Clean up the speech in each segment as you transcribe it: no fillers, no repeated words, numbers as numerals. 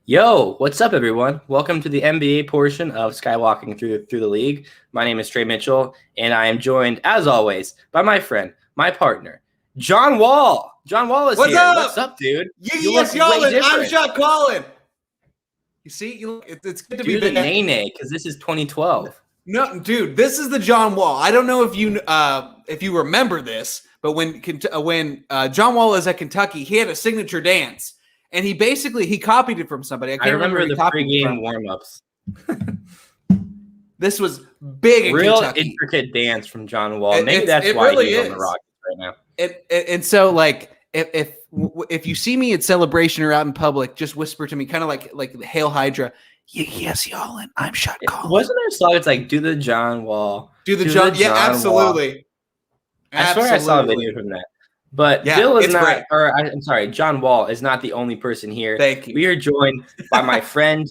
Yo, what's up, everyone? Welcome to the NBA portion of Skywalking through the league. My name is Trey Mitchell, and I am joined, as always, by my friend, my partner, John Wall. John Wall is What's here. up? What's up, dude? Yes, y'all. I'm Shot Calling. You see, it's good to do be the nay because this is 2012. No, dude, this is the John Wall. I don't know if you remember this, but when John Wall was at Kentucky, he had a signature dance. And he copied it from somebody. I remember the pregame warm-ups. This was big in Real Kentucky. Intricate dance from John Wall. Maybe that's why really he's on the Rockets right now. And so, like, if you see me at celebration or out in public, just whisper to me, kind of like Hail Hydra. Yes, y'all, and I'm Shot Calling. Wasn't there a song? It's like, do the John Wall. Do the John yeah, absolutely. Wall. I swear I saw a video from that. But yeah, Bill is not, I'm sorry, John Wall is not the only person here. Thank you. We are joined by my friend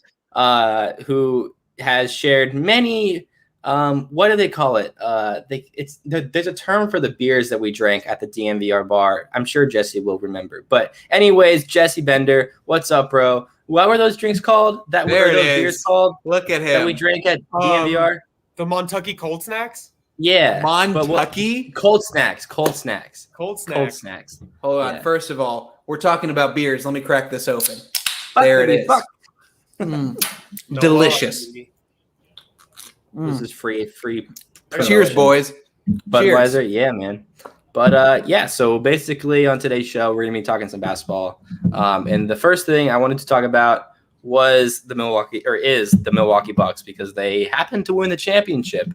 who has shared many, what do they call it? There's a term for the beers that we drank at the DMVR bar. I'm sure Jesse will remember. But anyways, Jesse Bender, what's up, bro? What were those drinks called? What were those beers called? Look at him. That we drank at DMVR? The Montucky Cold Snacks? Yeah. Montucky? Cold snacks. Cold snacks. Hold on. Yeah. First of all, we're talking about beers. Let me crack this open. There it is. Delicious. This is free. Cheers, boys. Budweiser. Cheers. Yeah, man. But yeah, so basically on today's show, we're going to be talking some basketball. And the first thing I wanted to talk about is the Milwaukee Bucks, because they happened to win the championship.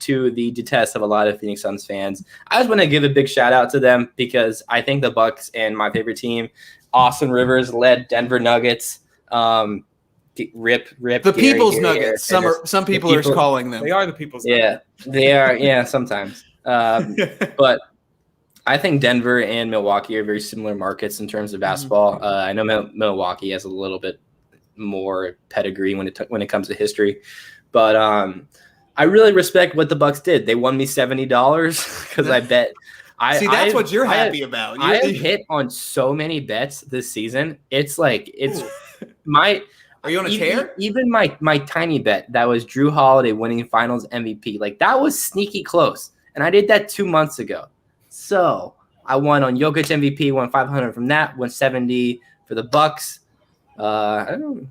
To the detest of a lot of Phoenix Suns fans. I just want to give a big shout out to them because I think the Bucks and my favorite team, Austin Rivers, led Denver Nuggets. Rip the People's Nuggets. Some people are calling them. They are the People's Nuggets. Yeah, they are. Yeah, sometimes. But I think Denver and Milwaukee are very similar markets in terms of basketball. I know Milwaukee has a little bit more pedigree when it comes to history, but I really respect what the Bucks did. They won me $70 because I bet. That's what you're happy about. I have hit on so many bets this season. It's like my. Are you on a tear? Even my tiny bet that was Drew Holiday winning Finals MVP. Like that was sneaky close, and I did that 2 months ago. So I won on Jokic MVP. Won 500 from that. Won 70 for the Bucks. I don't know.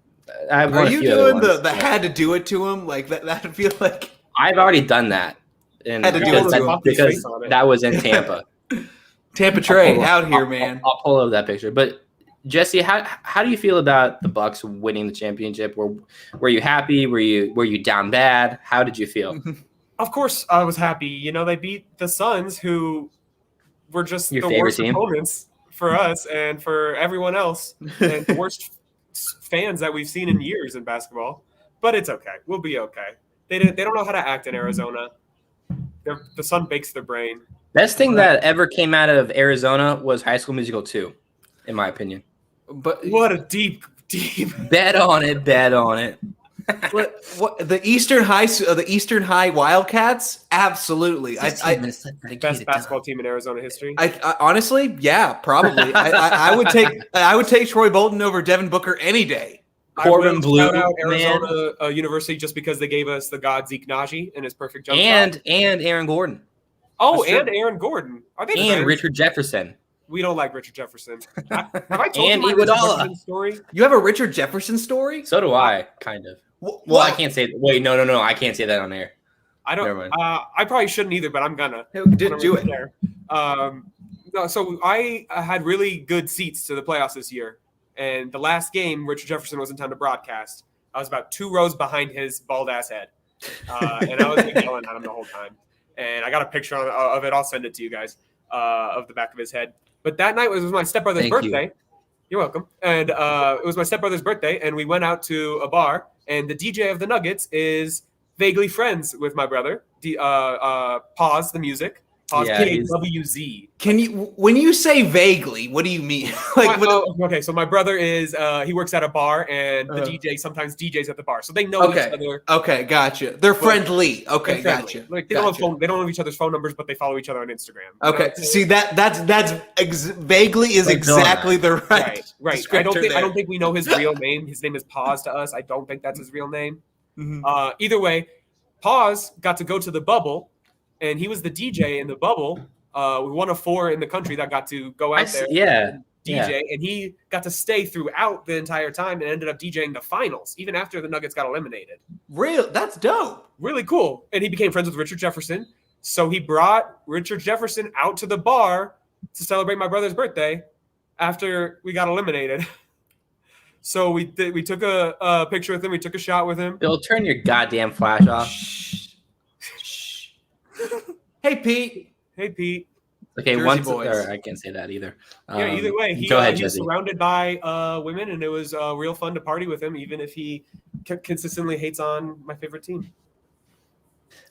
Are you doing the had to do it to him like that? That feel like I've already done that, and had to do it because that was in Tampa. Tampa Trey out here, man. I'll pull up that picture. But Jesse, how do you feel about the Bucks winning the championship? Were you happy? Were you down bad? How did you feel? Of course, I was happy. You know, they beat the Suns, who were just your the worst team? opponents for us and for everyone else, and the worst fans that we've seen in years in basketball. But it's okay. We'll be okay. They don't know how to act in Arizona. The sun bakes their brain. Best thing that ever came out of Arizona was High School Musical 2, in my opinion. But what a deep bet on it. What the Eastern High Wildcats? Absolutely. Best basketball team in Arizona history. I honestly, yeah, probably. I would take Troy Bolton over Devin Booker any day. Corbin Blue, shout out Arizona University just because they gave us the god Zeke Naji and his perfect jump shot. And Aaron Gordon. Oh, and Aaron Gordon. Are they and Richard Jefferson? We don't like Richard Jefferson. Have I told you my Richard Jefferson story? You have a Richard Jefferson story? So do I, kind of. Well, I can't say. Wait, no, I can't say that on air. I don't. I probably shouldn't either, but I'm gonna. Do it. There. No, so I had really good seats to the playoffs this year, and the last game, Richard Jefferson was in town to broadcast. I was about 2 rows behind his bald ass head, and I was yelling at him the whole time. And I got a picture of it. I'll send it to you guys of the back of his head. But that night was my stepbrother's birthday. You're welcome. And it was my stepbrother's birthday, and we went out to a bar, and the DJ of the Nuggets is vaguely friends with my brother. Pause the music. Pause. Yeah, PAWZ. Can you, when you say vaguely, what do you mean? Okay, so my brother is he works at a bar, and the DJ sometimes DJs at the bar, so they know each other. Okay, gotcha. They're friendly. Okay, They're friendly. gotcha. Like they don't have each other's phone numbers, but they follow each other on Instagram. Okay, see that's vaguely is exactly the right. Right. I don't think we know his real name. His name is Pause to us. I don't think that's his real name. Mhm. Either way, Pause got to go to the bubble, and he was the DJ in the bubble. One of 4 in the country that got to go out there. And DJ, and he got to stay throughout the entire time and ended up DJing the finals, even after the Nuggets got eliminated. That's dope. Really cool. And he became friends with Richard Jefferson. So he brought Richard Jefferson out to the bar to celebrate my brother's birthday after we got eliminated. So we took a picture with him. We took a shot with him. Bill, turn your goddamn flash off. Hey, Pete. Okay, Jersey I can't say that either. Either way, he was surrounded by women, and it was real fun to party with him, even if he consistently hates on my favorite team.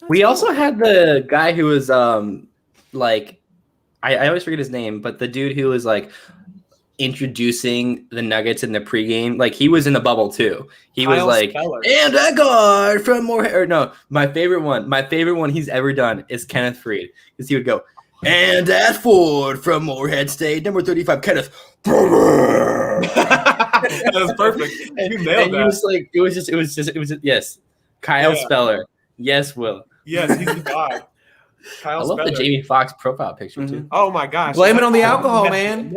We also had the guy who was like, I always forget his name, but the dude who was like introducing the Nuggets in the pregame, like he was in the bubble too. He was like, and that guy from my favorite one he's ever done is Kenneth Freed, because he would go, and that Ford from Morehead State, number 35, Kenneth. That was perfect. You nailed that. It was just yes. Kyle Speller. Yes, Will. Yes, he's the guy. I love the Jamie Foxx profile picture too. Oh my gosh. Blame it on the alcohol, man.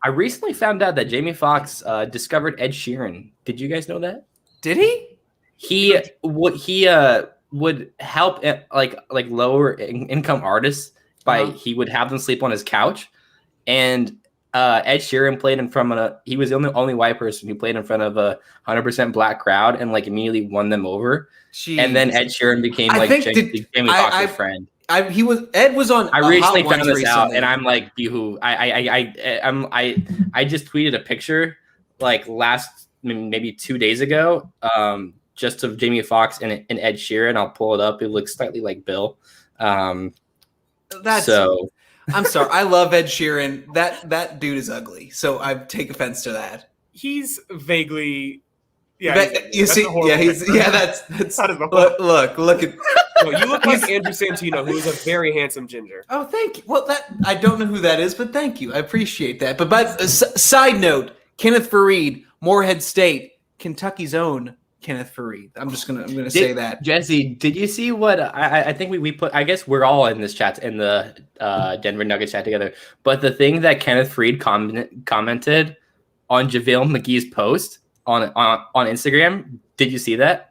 I recently found out that Jamie Foxx discovered Ed Sheeran. Did you guys know that? Did he? He would help like lower income artists by he would have them sleep on his couch, and Ed Sheeran played in front of he was the only white person who played in front of a 100% black crowd and like immediately won them over. Jeez. And then Ed Sheeran became like Jamie Foxx's friend. Ed was on. I recently found this out, and I'm like, boo-hoo. I just tweeted a picture like maybe 2 days ago, just of Jamie Foxx and Ed Sheeran. I'll pull it up. It looks slightly like Bill. I'm sorry. I love Ed Sheeran. That dude is ugly, so I take offense to that. He's vaguely. Yeah, that's look at. Well, you look like Andrew Santino, who is a very handsome ginger. Oh, thank you. Well, I don't know who that is, but thank you. I appreciate that. But side note, Kenneth Fareed, Morehead State, Kentucky's own Kenneth Fareed. I'm gonna say that. Jesse, did you see what I think we put? I guess we're all in this chat, in the Denver Nuggets chat together. But the thing that Kenneth Fareed commented on JaVale McGee's post on Instagram, did you see that?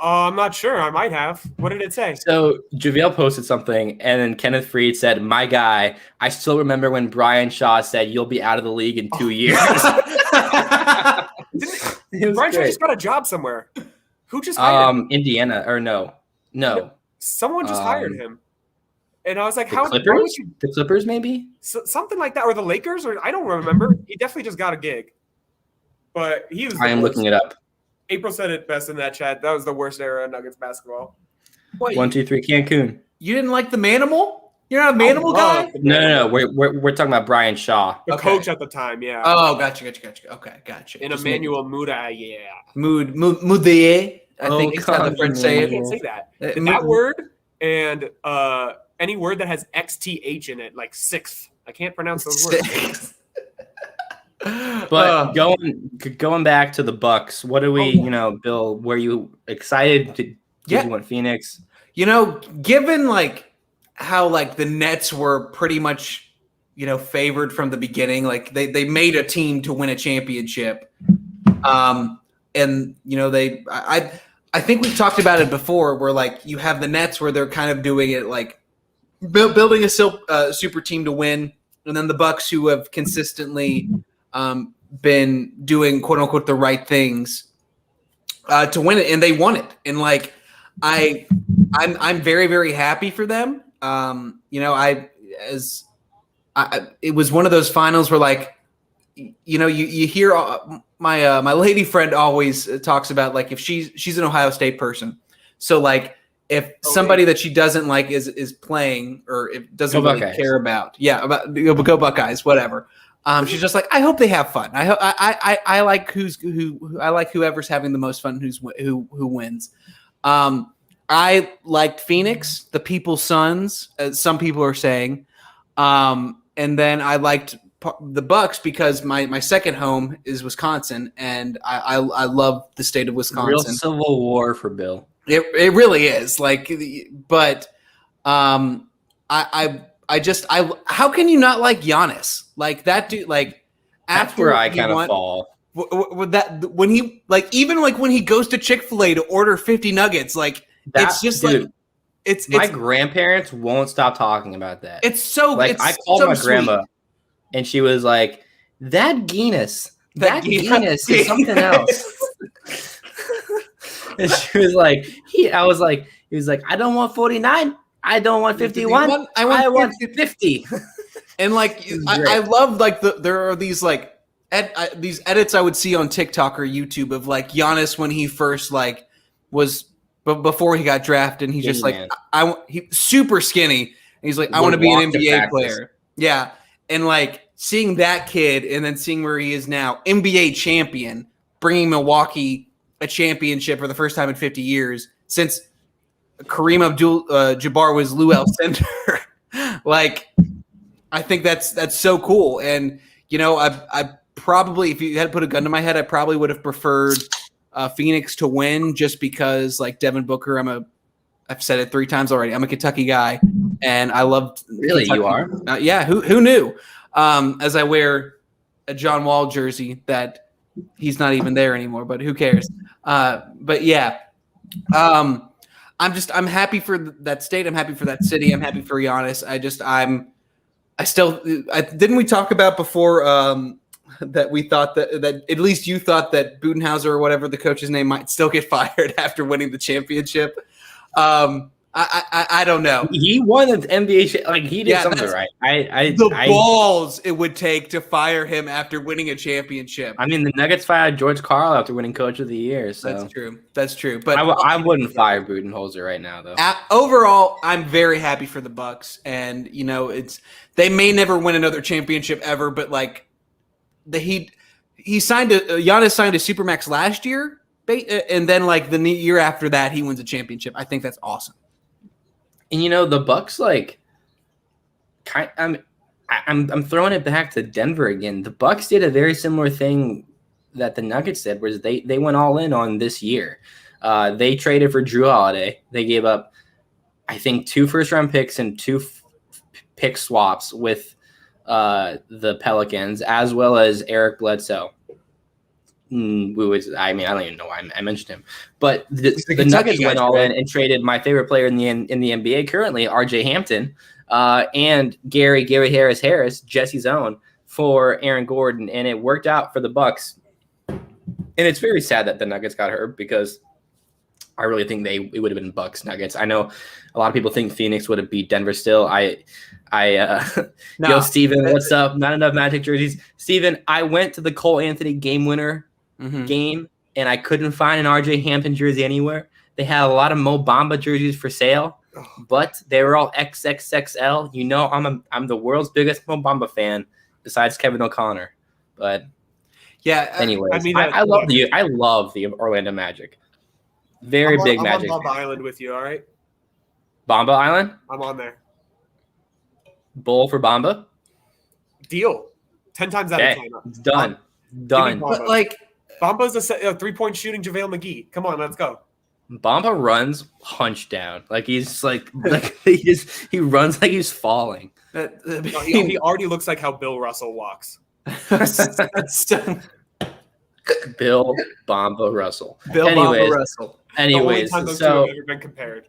I'm not sure. I might have. What did it say? So JaVale posted something, and then Kenneth Fareed said, "My guy, I still remember when Brian Shaw said you'll be out of the league in 2 years." Brian Shaw just got a job somewhere. Who just hired him? Indiana, or no. Someone just hired him. And I was like, "How Clippers? The Clippers, maybe something like that, or the Lakers, or I don't remember. He definitely just got a gig." But he was. I am looking it up. April said it best in that chat. That was the worst era of Nuggets basketball. What, 1, 2, 3, Cancun. You didn't like the Manimal? You're not a Manimal guy? No. We're talking about Brian Shaw, the coach at the time. Yeah. Oh, gotcha. Okay, gotcha. And Emmanuel Muda, yeah. Mudier. I think it's how the French say it. I can't say that. That word and any word that has XTH in it, like sixth. I can't pronounce those words. But going back to the Bucks, what do we, Bill? Were you excited? Did you want Phoenix? Given like how like the Nets were pretty much, favored from the beginning, like they made a team to win a championship, and I think we've talked about it before, where like you have the Nets where they're kind of doing it like building a super team to win, and then the Bucks who have consistently been doing quote unquote the right things to win it, and they won it. And like I'm very, very happy for them. It was one of those finals where like you hear my lady friend always talks about like if she's an Ohio State person, so like if somebody that she doesn't like is playing or if doesn't really care about go Buckeyes, whatever. She's just like, I hope they have fun. I like whoever's having the most fun, who wins. I liked Phoenix, the People's Sons, as some people are saying, and then I liked the Bucks because my second home is Wisconsin, and I love the state of Wisconsin. Real civil war for Bill. It really is but how can you not like Giannis? Like that dude, like that's where I kind of fall. When he when he goes to Chick-fil-A to order 50 nuggets, it's just dude, it's my grandparents won't stop talking about that. It's so I called my grandma and she was like, that Guinness is something else. And she was like, he was like, I don't want 49. I don't want 51. I want 50. And I love there are these these edits I would see on TikTok or YouTube of Giannis when he first was before he got drafted, and he's just he super skinny, and he's like, I want to be an NBA player. Yeah. And seeing that kid and then seeing where he is now, NBA champion, bringing Milwaukee a championship for the first time in 50 years since Kareem Abdul-Jabbar was Lou Alcindor. I think that's so cool. And I probably, if you had to put a gun to my head, I probably would have preferred Phoenix to win just because Devin Booker. I've said it 3 times already. I'm a Kentucky guy, and I loved. Really, Kentucky. You are? Yeah. Who knew? As I wear a John Wall jersey that he's not even there anymore, but who cares? But yeah, I'm happy for that state. I'm happy for that city. I'm happy for Giannis. Didn't we talk about before that we thought that at least you thought that Budenhauser or whatever the coach's name might still get fired after winning the championship. I don't know. He won the NBA. He did something right. Balls it would take to fire him after winning a championship. I mean, the Nuggets fired George Karl after winning Coach of the Year. So That's true. But I wouldn't fire Budenholzer right now, though. Overall, I'm very happy for the Bucks, and they may never win another championship ever, but Giannis signed a supermax last year. And then the year after that, he wins a championship. I think that's awesome. And the Bucks I'm throwing it back to Denver again. The Bucks did a very similar thing that the Nuggets did, where they went all in on this year. They traded for Drew Holiday. They gave up, I think, 2 first-round picks and 2 pick swaps with the Pelicans, as well as Eric Bledsoe. I don't even know why I mentioned him, but the Nuggets went all in and traded my favorite player in the NBA currently, RJ Hampton, and Gary Harris, Jesse's own, for Aaron Gordon, and it worked out for the Bucks. And it's very sad that the Nuggets got hurt because I really think it would have been Bucks Nuggets. I know a lot of people think Phoenix would have beat Denver still. Yo, Steven, what's up? Not enough Magic jerseys. Steven, I went to the Cole Anthony game winner game, and I couldn't find an RJ Hampton jersey anywhere. They had a lot of Mo Bamba jerseys for sale, but they were all XXXL. I'm the world's biggest Mo Bamba fan, besides Kevin O'Connor. But yeah, anyways, I love the Orlando Magic. Very big Magic. I'm on Bamba Island with you. All right, Bamba Island. I'm on there. Bull for Bamba. Deal. 10 times out of 10. It's done. Done. But Bamba's a 3-point shooting JaVale McGee. Come on, let's go. Bamba runs hunched down. He's he runs like he's falling. He already looks like how Bill Russell walks. Bill Bamba Russell. Bamba Russell. Anyways, the only time those two have ever been compared.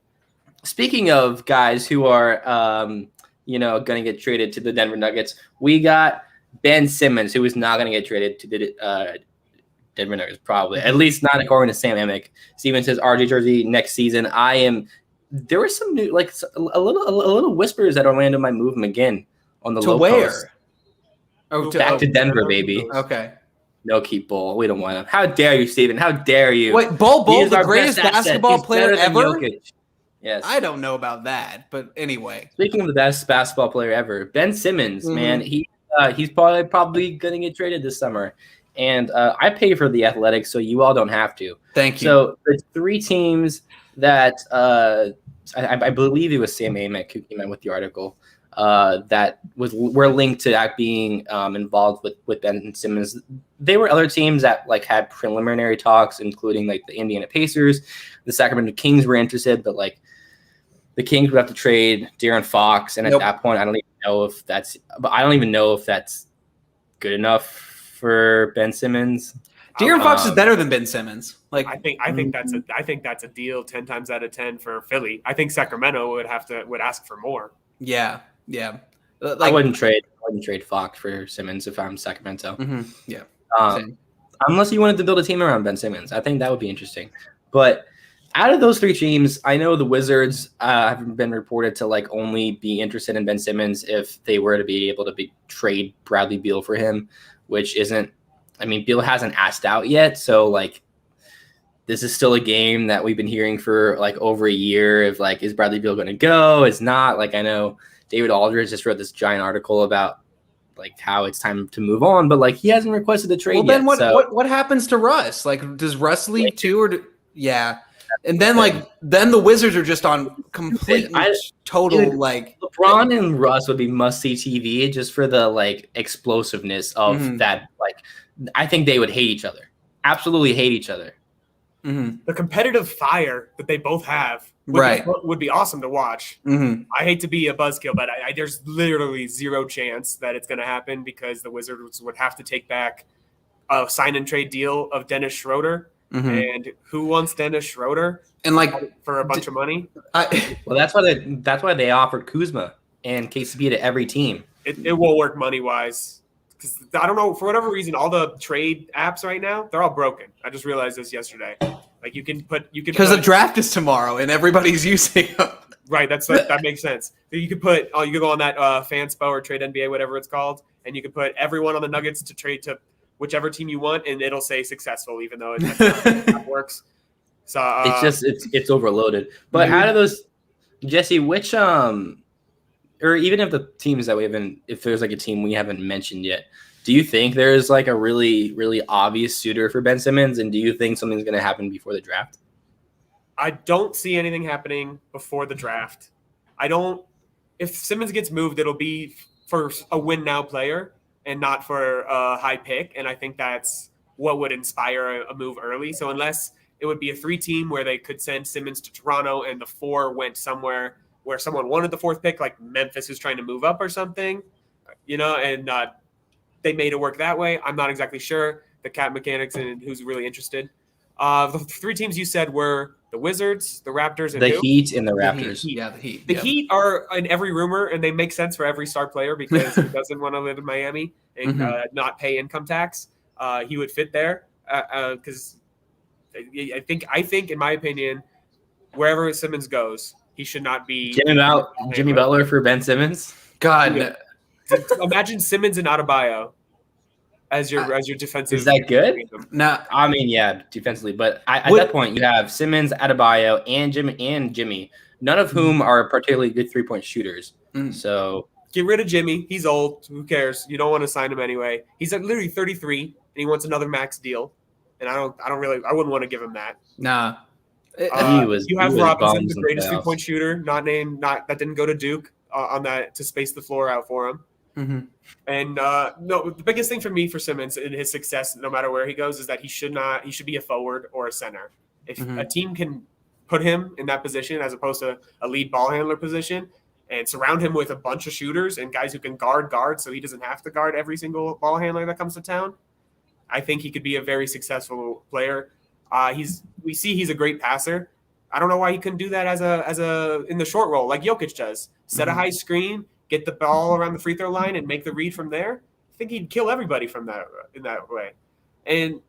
Speaking of guys who are going to get traded to the Denver Nuggets, we got Ben Simmons, who is not going to get traded to the Denver Nuggets, probably. At least not according to Sam Amick. Steven says RJ jersey next season. There was some new, a little whispers that Orlando might move him again on the low post. Back to Denver, baby. Okay. No, keep Bull. We don't want him. How dare you, Steven? How dare you? Wait, Bull, the greatest basketball player ever? Yes. I don't know about that, but anyway. Speaking of the best basketball player ever, Ben Simmons, man, he's probably going to get traded this summer. And I pay for the Athletics, so you all don't have to. Thank you. So the 3 teams that I believe it was Sam Amick who came out with the article that were linked to that being involved with Ben Simmons. They were other teams that like had preliminary talks, including like the Indiana Pacers, the Sacramento Kings were interested, but like the Kings would have to trade De'Aaron Fox, and at that point, I don't even know if that's good enough for Ben Simmons. De'Aaron Fox is better than Ben Simmons. Like I think that's a deal 10 times out of 10 for Philly. I think Sacramento would ask for more. Yeah. Like, I wouldn't trade Fox for Simmons if I'm Sacramento. Yeah. Unless you wanted to build a team around Ben Simmons, I think that would be interesting. But out of those 3 teams, I know the Wizards have been reported to like only be interested in Ben Simmons if they were to be able to trade Bradley Beal for him, which isn't. I mean, Beal hasn't asked out yet, so like this is still a game that we've been hearing for like over a year. If like, is Bradley Beal going to go? Is not. Like I know David Aldridge just wrote this giant article about like how it's time to move on, but like he hasn't requested the trade. Well, then yet, what happens to Russ? Like, does Russ leave too, or and then then the Wizards are just on complete total like LeBron and Russ would be must-see TV just for the like explosiveness of that. Like, I think they would hate each other, absolutely hate each other. The competitive fire that they both have would be awesome to watch. I hate to be a buzzkill, but there's literally zero chance that it's going to happen because the Wizards would have to take back a sign and trade deal of Dennis Schroeder. And who wants Dennis Schroeder? And like for a bunch of money? Well, that's why they offered Kuzma and KCP to every team. It won't work money wise. Because I don't know, for whatever reason, all the trade apps right now, they're all broken. I just realized this yesterday. Like you can because the draft is tomorrow and everybody's using them. Right, that makes sense. You could put you could go on that Fanspo or Trade NBA, whatever it's called, and you could put everyone on the Nuggets to trade to whichever team you want, and it'll say successful, even though that's not how that works. So it's overloaded. But out of those, Jesse, which or even if the teams that we haven't, if there's like a team we haven't mentioned yet, do you think there's like a really, really obvious suitor for Ben Simmons? And do you think something's going to happen before the draft? I don't see anything happening before the draft. If Simmons gets moved, it'll be for a win now player and not for a high pick. And I think that's what would inspire a move early. So unless it would be a 3-team where they could send Simmons to Toronto and the 4 went somewhere where someone wanted the 4th pick, like Memphis is trying to move up or something, and they made it work that way. I'm not exactly sure the cap mechanics and who's really interested. The 3 teams you said were the Wizards, the Raptors, and the Heat and the Raptors. The Heat. The Heat are in every rumor, and they make sense for every star player because he doesn't want to live in Miami and not pay income tax. He would fit there because I think, in my opinion, wherever Simmons goes, he should not be Jimmy Butler for Ben Simmons. God, yeah. Imagine Simmons and Adebayo as your defensive. Is that good? No, I mean, yeah, defensively, but at that point you have Simmons, Adebayo, and Jimmy, none of whom are particularly good 3-point shooters. So get rid of Jimmy. He's old. Who cares? You don't want to sign him anyway. He's literally 33, and he wants another max deal. And I wouldn't want to give him that. Nah. You have Robinson, the greatest 3-point shooter, that didn't go to Duke on that to space the floor out for him. And the biggest thing for me for Simmons and his success, no matter where he goes, is that he should be a forward or a center. If a team can put him in that position as opposed to a lead ball handler position and surround him with a bunch of shooters and guys who can guard so he doesn't have to guard every single ball handler that comes to town, I think he could be a very successful player. We see he's a great passer. I don't know why he couldn't do that as a in the short roll like Jokic does. Set a high screen, get the ball around the free throw line, and make the read from there. I think he'd kill everybody from that in that way. And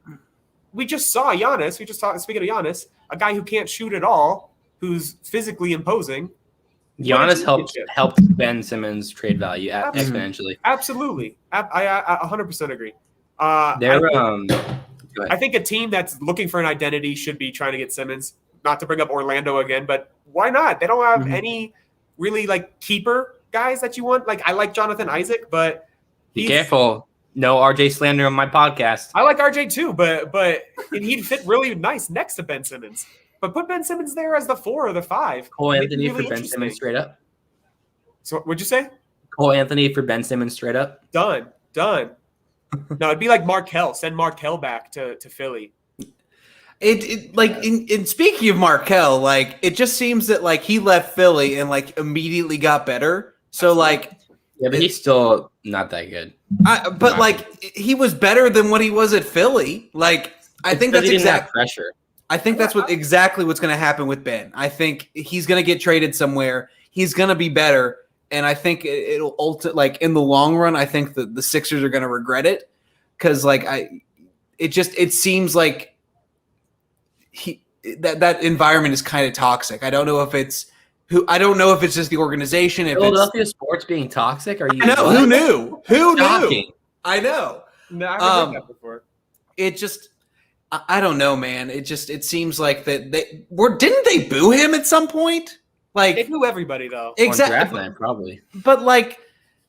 we just saw Giannis. Speaking of Giannis, a guy who can't shoot at all, who's physically imposing. Giannis helped Ben Simmons' trade value exponentially. Absolutely, I 100% agree. I think a team that's looking for an identity should be trying to get Simmons. not to bring up Orlando again, but why not? They don't have Mhm. any really like keeper guys that you want. Like I like Jonathan Isaac, but Be careful. No RJ slander on my podcast. I like RJ too, but he'd fit really nice next to Ben Simmons. But put Ben Simmons there as the 4 or the 5. Cole Make it Anthony really for Ben interesting. Simmons straight up. So what'd you say? Cole Anthony for Ben Simmons straight up. Done. No, it'd be like Markelle. Send Markelle back to Philly. It like in speaking of Markelle, like it just seems that like he left Philly and like immediately got better. So like, Yeah, but he's still not that good. but like he was better than what he was at Philly. Like I think that's exactly pressure. I think that's exactly what's going to happen with Ben. I think he's going to get traded somewhere. He's going to be better, and I think it'll like in the long run. I think the Sixers are going to regret it because like it seems like that environment is kind of toxic. I don't know if it's just the organization. If Philadelphia sports being toxic, are you? I know who knew? Who Shocking. knew? I know. No, I've never heard that before. It just. I don't know, man. It seems like that didn't they boo him at some point? Like They boo everybody though. Exactly. On draft night, probably. But like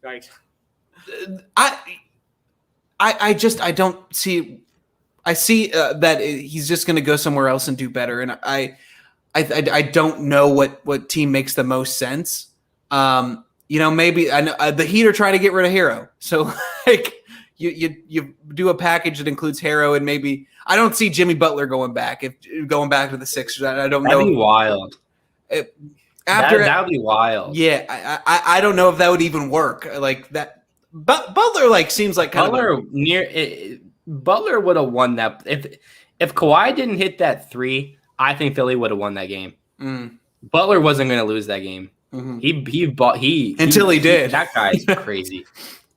Right. I don't see. I see that he's just going to go somewhere else and do better, and I don't know what team makes the most sense. Maybe I know the Heat are trying to get rid of Hero, so like you do a package that includes Hero and maybe I don't see Jimmy Butler going back to the Sixers. I don't know. That'd be wild. That would be wild. Yeah, I don't know if that would even work like that. But Butler like seems like Butler would have won that if Kawhi didn't hit that 3. I think Philly would have won that game. Butler wasn't going to lose that game. Mm-hmm. Until he did. That guy's crazy.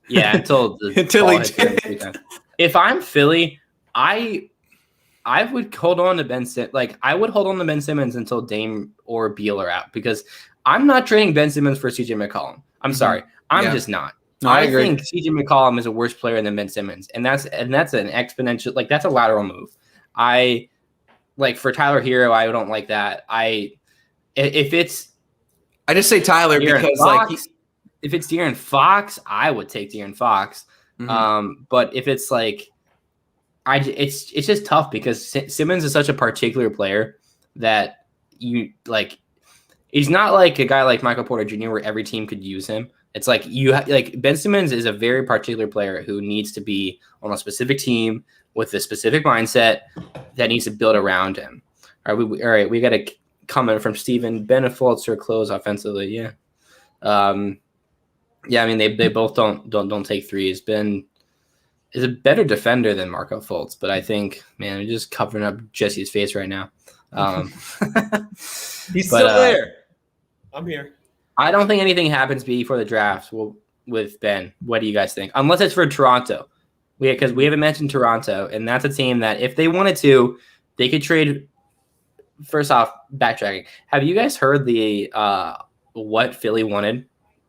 Yeah, until he did. If I'm Philly, I would hold on to Ben Simmons. Like I would hold on to Ben Simmons until Dame or Beal are out because I'm not trading Ben Simmons for CJ McCollum. I'm sorry, I'm just not. No, I agree. think CJ McCollum is a worse player than Ben Simmons, and that's an exponential. Like that's a lateral move. I like for Tyler Hero. I don't like that. I just say Tyler De'Aaron because Fox, like if it's De'Aaron Fox, I would take De'Aaron Fox. Mm-hmm. But if it's like, it's just tough because Simmons is such a particular player that you like. He's not like a guy like Michael Porter Jr. where every team could use him. It's like like Ben Simmons is a very particular player who needs to be on a specific team with a specific mindset that needs to build around him. All right, we got a comment from Steven. Ben Fultz or close offensively, yeah. Yeah, I mean they both don't take threes. Ben is a better defender than Marco Fultz, but I think they're just covering up Jesse's face right now. he's still there. I'm here. I don't think anything happens before the draft with Ben. What do you guys think? Unless it's for Toronto. Because we haven't mentioned Toronto, and that's a team that if they wanted to, they could trade. First off, backtracking. Have you guys heard the what Philly wanted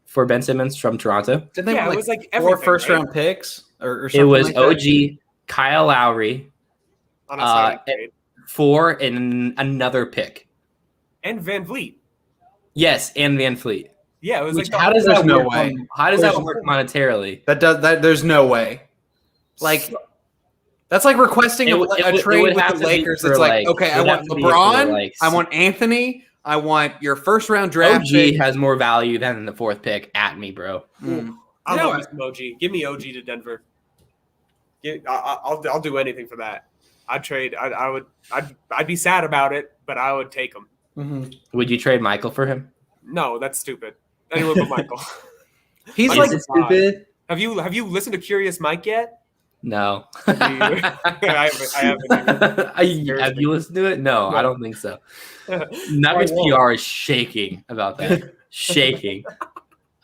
for Ben Simmons from Toronto? Did they it was like 4 first-round picks or something? It was like OG, that? Kyle Lowry, On a signing trade. 4 and another pick. And Van Vliet. Yes, and Van Fleet. Yeah, it was like How does that no work? way. How does that work monetarily? There's no way. Like that's like requesting a trade with the Lakers. It's like, okay, I want LeBron, I want Anthony, I want your first-round draft. OG has more value than the 4th pick at me, bro. I love me some OG. Give me OG to Denver. I'll do anything for that. I'd trade. I'd be sad about it, but I would take him. Mm-hmm. Would you trade Michael for him? No, that's stupid. Anyone but Michael. He's like stupid. Have you listened to Curious Mike yet? No. I haven't. Have you listened to it? No, I don't think so. Nuggets PR is shaking about that. Shaking.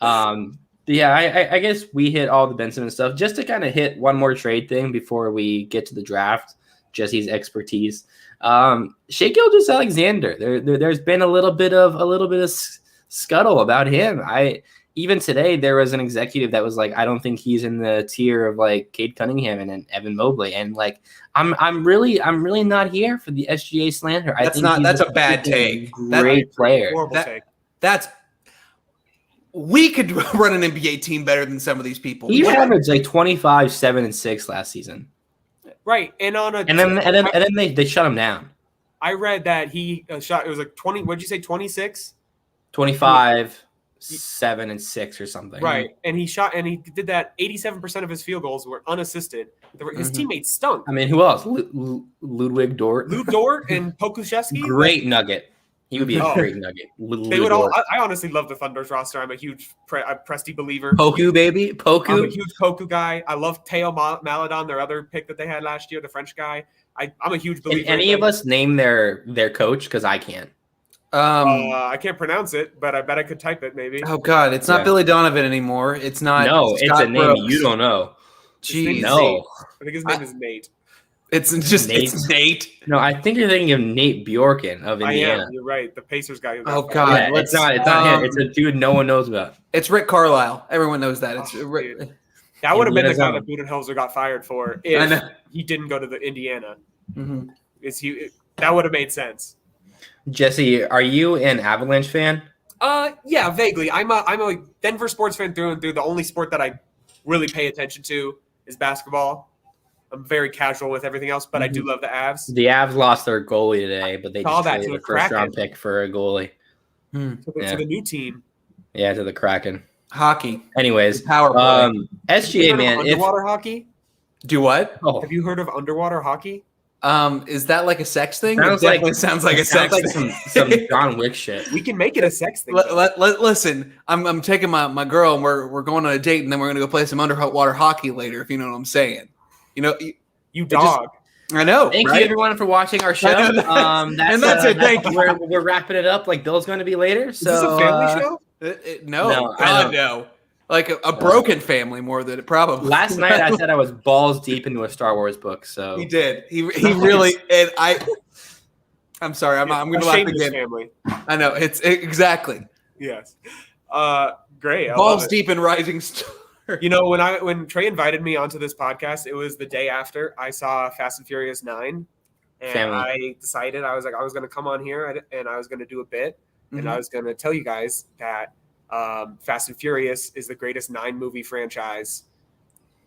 Yeah, I guess we hit all the Ben Simmons stuff. Just to kind of hit one more trade thing before we get to the draft, Jesse's expertise. Shai Gilgeous-Alexander. There's been a little bit of scuttle about him. even today there was an executive that was like, I don't think he's in the tier of like Cade Cunningham and Evan Mobley. And like, I'm really not here for the SGA slander. That's a bad take. Great player. Horrible take. We could run an NBA team better than some of these people. He averaged like 25, 7, and 6 last season. Right. And then they shut him down. I read that he shot, it was like 20, what'd you say, 26? 25, 7, and 6 or something. Right. And he did that. 87% of his field goals were unassisted. His teammates stunk. I mean, who else? Ludwig Dort. Lou Dort and Pokusevski. Great nugget. He would be a great nugget. They would all. I honestly love the Thunder's roster. I'm a huge Presti believer. Poku, baby. Poku. I'm a huge Poku guy. I love Teo Maledon, their other pick that they had last year, the French guy. I'm a huge believer. Can any of us name their coach? Because I can't. I can't pronounce it, but I bet I could type it maybe. Oh God, it's not Billy Donovan anymore. It's not. No, Scott it's a name Brooks. you don't know. Jeez, no. I think his name is Nate. It's just Nate. It's Nate. No, I think you're thinking of Nate Bjorken of Indiana. I am. You're right. The Pacers guy. Oh God, Yeah, it's not him. It's a dude no one knows about. It's Rick Carlisle. Everyone knows that. It's Rick. Dude. That would have been the guy Arizona. that Budenholzer got fired for if he didn't go to the Indiana. Mm-hmm. That would have made sense. Jesse, are you an Avalanche fan? Yeah, vaguely. I'm a Denver sports fan through and through. The only sport that I really pay attention to is basketball. I'm very casual with everything else, but I do love the Avs. The Avs lost their goalie today, but they Saw just that traded to the the first round Kraken. pick for a goalie. To the new team. Yeah, to the Kraken. Hockey. Anyways, Power play. SGA, man. Underwater hockey? Do what? Have you heard of underwater hockey? Is that like a sex thing? Sounds It definitely sounds like a sex like thing. some John Wick shit. We can make it a sex thing. Listen, I'm taking my girl and we're going on a date and then we're gonna go play some underwater hockey later. If you know what I'm saying, you know. You dog. I know. Thank you everyone for watching our show. That's it. Thank you. We're wrapping it up. Like Bill's going to be later. So Is this a family show? No, God, no. Like a broken family more than it probably. Last night I said I was balls deep into a Star Wars book. So he did. He really and I'm sorry. I'm going to laugh again. Family. I know exactly. Yes. Great. Balls deep in Rising Star. You know, when Trey invited me onto this podcast, it was the day after I saw Fast and Furious 9, and I decided I was going to come on here and I was going to do a bit, and I was going to tell you guys that Fast and Furious is the greatest 9-movie franchise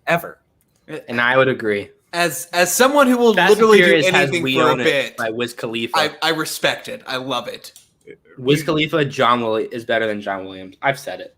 ever. And I would agree. As someone who will Fast literally do Furious anything for a bit, by Wiz Khalifa. I respect it. I love it. Wiz Khalifa, is better than John Williams. I've said it.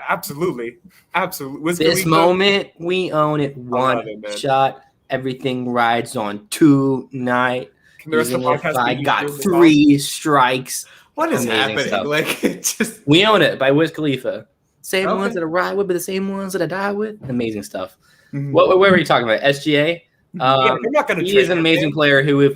Absolutely. Wiz This Khalifa, moment, we own it. One shot. Everything rides on tonight. Can the rest of the Even if podcast I be got used 3 strikes. What is Amazing happening? stuff. Like it just We own it by Wiz Khalifa. Same Okay. ones that I ride with, but the same ones that I die with. Amazing stuff. Mhm. What were you talking about? SGA? Yeah, they're not going to He trade is an him, amazing man. player who,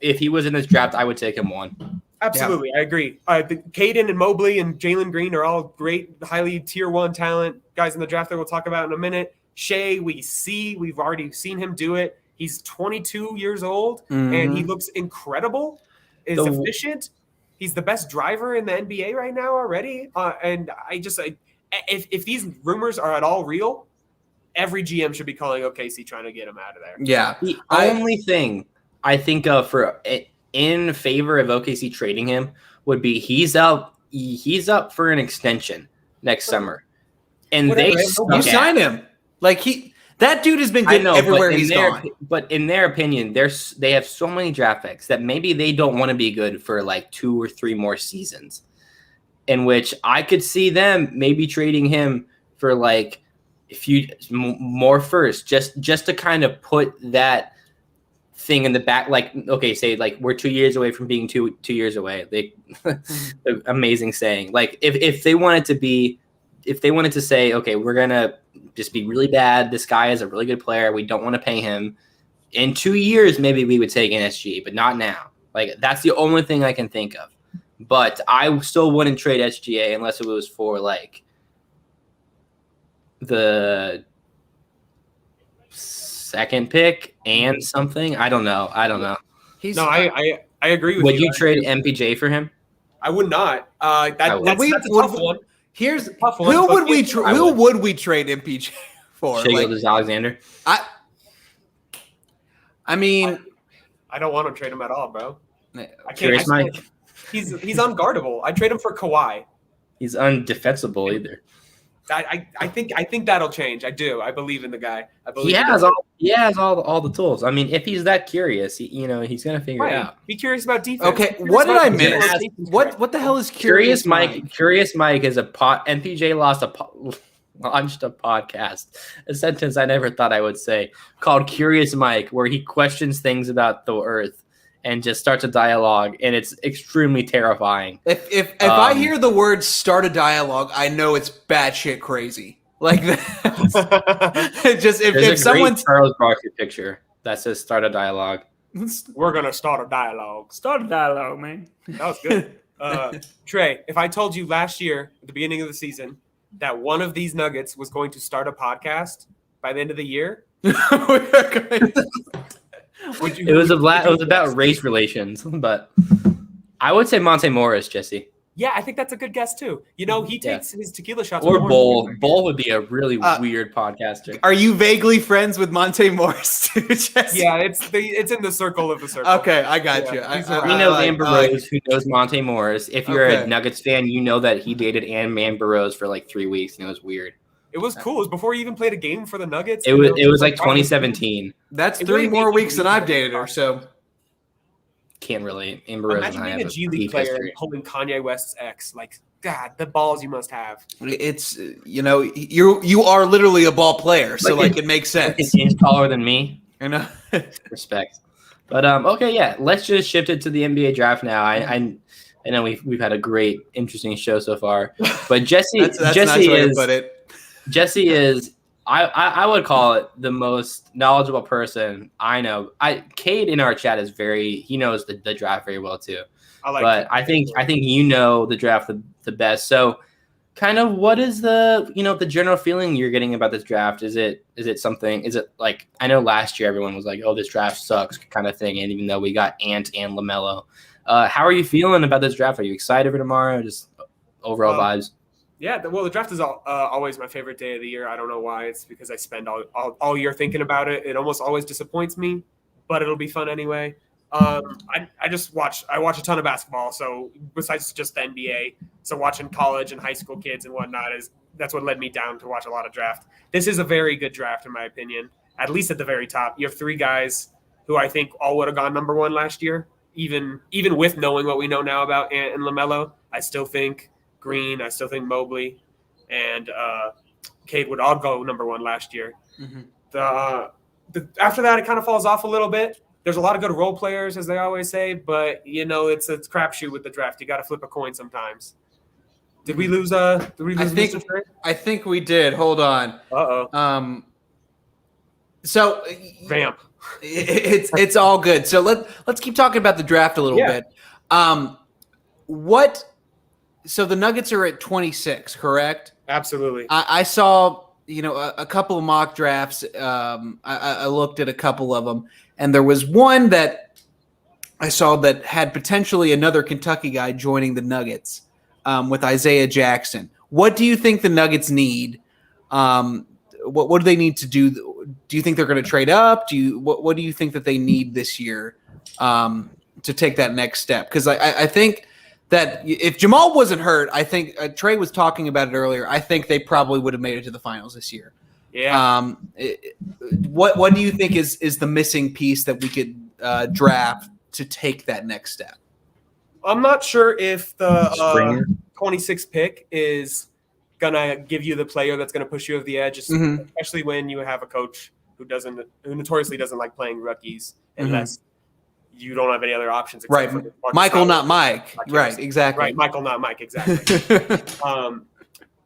if he was in this draft, I would take him 1. Absolutely, I agree. Caden and Mobley and Jalen Green are all great, highly tier 1 talent guys in the draft that we'll talk about in a minute. Shea, we've already seen him do it. He's 22 years old, and he looks incredible. Is efficient. He's the best driver in the NBA right now already. And if these rumors are at all real, every GM should be calling OKC trying to get him out of there. yeah. The only thing I think of in favor of OKC trading him would be he's up for an extension next summer, and Whatever, You sign him. Like that dude has been good everywhere he's gone. But in their opinion, they have so many draft picks that maybe they don't want to be good for like 2 or 3 more seasons, in which I could see them maybe trading him for like a few more first, just to kind of put that thing in the back. Like, okay, say like we're 2 years away from being two years away. Amazing saying. Like if they wanted to say, okay, we're gonna just be really bad. This guy is a really good player. We don't want to pay him. In 2 years, maybe we would take an SG, but not now. Like that's the only thing I can think of. But I still wouldn't trade SGA unless it was for like the second pick and something. I don't know. I agree with you. Would you trade MPJ for him? I would not. That's a tough one Here's Tough one, who but would we it's- who would we trade MPJ for? Shea Like, Gilgeous-Alexander. I mean, I don't want to trade him at all, bro. I can't. Curious Mike. He's unguardable. I trade him for Kawhi. He's undefensible either. I think that'll change. I do. I believe in the guy. I believe He has all the tools. I mean, if he's that curious, he's gonna figure it out. Be curious about defense. okay, Be curious what did about I defense. miss? What the hell is Curious Mike? Curious Mike is a MPJ launched a podcast, a sentence I never thought I would say, called Curious Mike, where he questions things about the Earth and just starts a dialogue, and it's extremely terrifying. If I hear the word "start a dialogue," I know it's batshit crazy. Like that. Just if someone's Charles Barkley picture that says "start a dialogue." We're gonna start a dialogue. Start a dialogue, man. That was good. Trey, if I told you last year at the beginning of the season that one of these Nuggets was going to start a podcast by the end of the year, It was about race relations, but I would say Monte Morris, Jesse. yeah, I think that's a good guess too. He takes his tequila shots. Or more Bull. than- Bull would be a really weird podcaster. Are you vaguely friends with Monte Morris too, Jesse? Yeah, it's in the circle of the circle. Okay, I got you. Yeah, he's We know Amber Rose, who knows Monte Morris. If you're Okay. a Nuggets fan, you know that he dated Amber Rose for like 3 weeks, and it was weird. It was cool. It was before he even played a game for the Nuggets. It was like 2017. That's It 3 really more made me weeks than believe I've that. dated her. So Can't relate. Amber Rose Imagine and I being have a G a League beef player history. holding Kanye West's ex. Like, God, the balls you must have. it's you are literally a ball player, so like it makes Like sense. an inch taller than me. You know? Respect. But okay, yeah. Let's just shift it to the NBA draft now. I know we've had a great, interesting show so far. But Jesse, that's a Jesse nice way to is put it. Jesse is I would call it the most knowledgeable person I know. Cade in our chat is he knows the draft very well too. I like But it. I think you know the draft the best. So kind of what is the general feeling you're getting about this draft? Is it like, I know last year everyone was like, oh, this draft sucks kind of thing, and even though we got Ant and LaMelo. How are you feeling about this draft? Are you excited for tomorrow? Just overall vibes? Yeah, the draft is always my favorite day of the year. I don't know why. It's because I spend all year thinking about it. It almost always disappoints me, but it'll be fun anyway. I watch a ton of basketball. So besides just the NBA, so watching college and high school kids and whatnot that's what led me down to watch a lot of draft. This is a very good draft in my opinion. At least at the very top, you have 3 guys who I think all would have gone number 1 last year. Even with knowing what we know now about Ant and LaMelo, I still think Green, I still think Mobley, and Cade would all go number 1 last year. Mm-hmm. After that, it kind of falls off a little bit. There's a lot of good role players, as they always say, but it's crapshoot with the draft. You got to flip a coin sometimes. Did we lose? I think we did. Hold on. Uh-oh. So Vamp. it's all good. So let's keep talking about the draft a little bit. So the Nuggets are at 26, correct? Absolutely. I saw, a couple of mock drafts. I looked at a couple of them, and there was one that I saw that had potentially another Kentucky guy joining the Nuggets with Isaiah Jackson. What do you think the Nuggets need? What do they need to do? Do you think they're going to trade up? What do you think that they need this year to take that next step? Because I think that if Jamal wasn't hurt, I think Trey was talking about it earlier. I think they probably would have made it to the finals this year. Yeah. What do you think is the missing piece that we could draft to take that next step? I'm not sure if the Springer. 26th pick is gonna give you the player that's gonna push you over the edge, especially when you have a coach who notoriously doesn't like playing rookies unless you don't have any other options. Right, Michael, not Mike. Right, exactly. Right, Michael, not Mike. Exactly.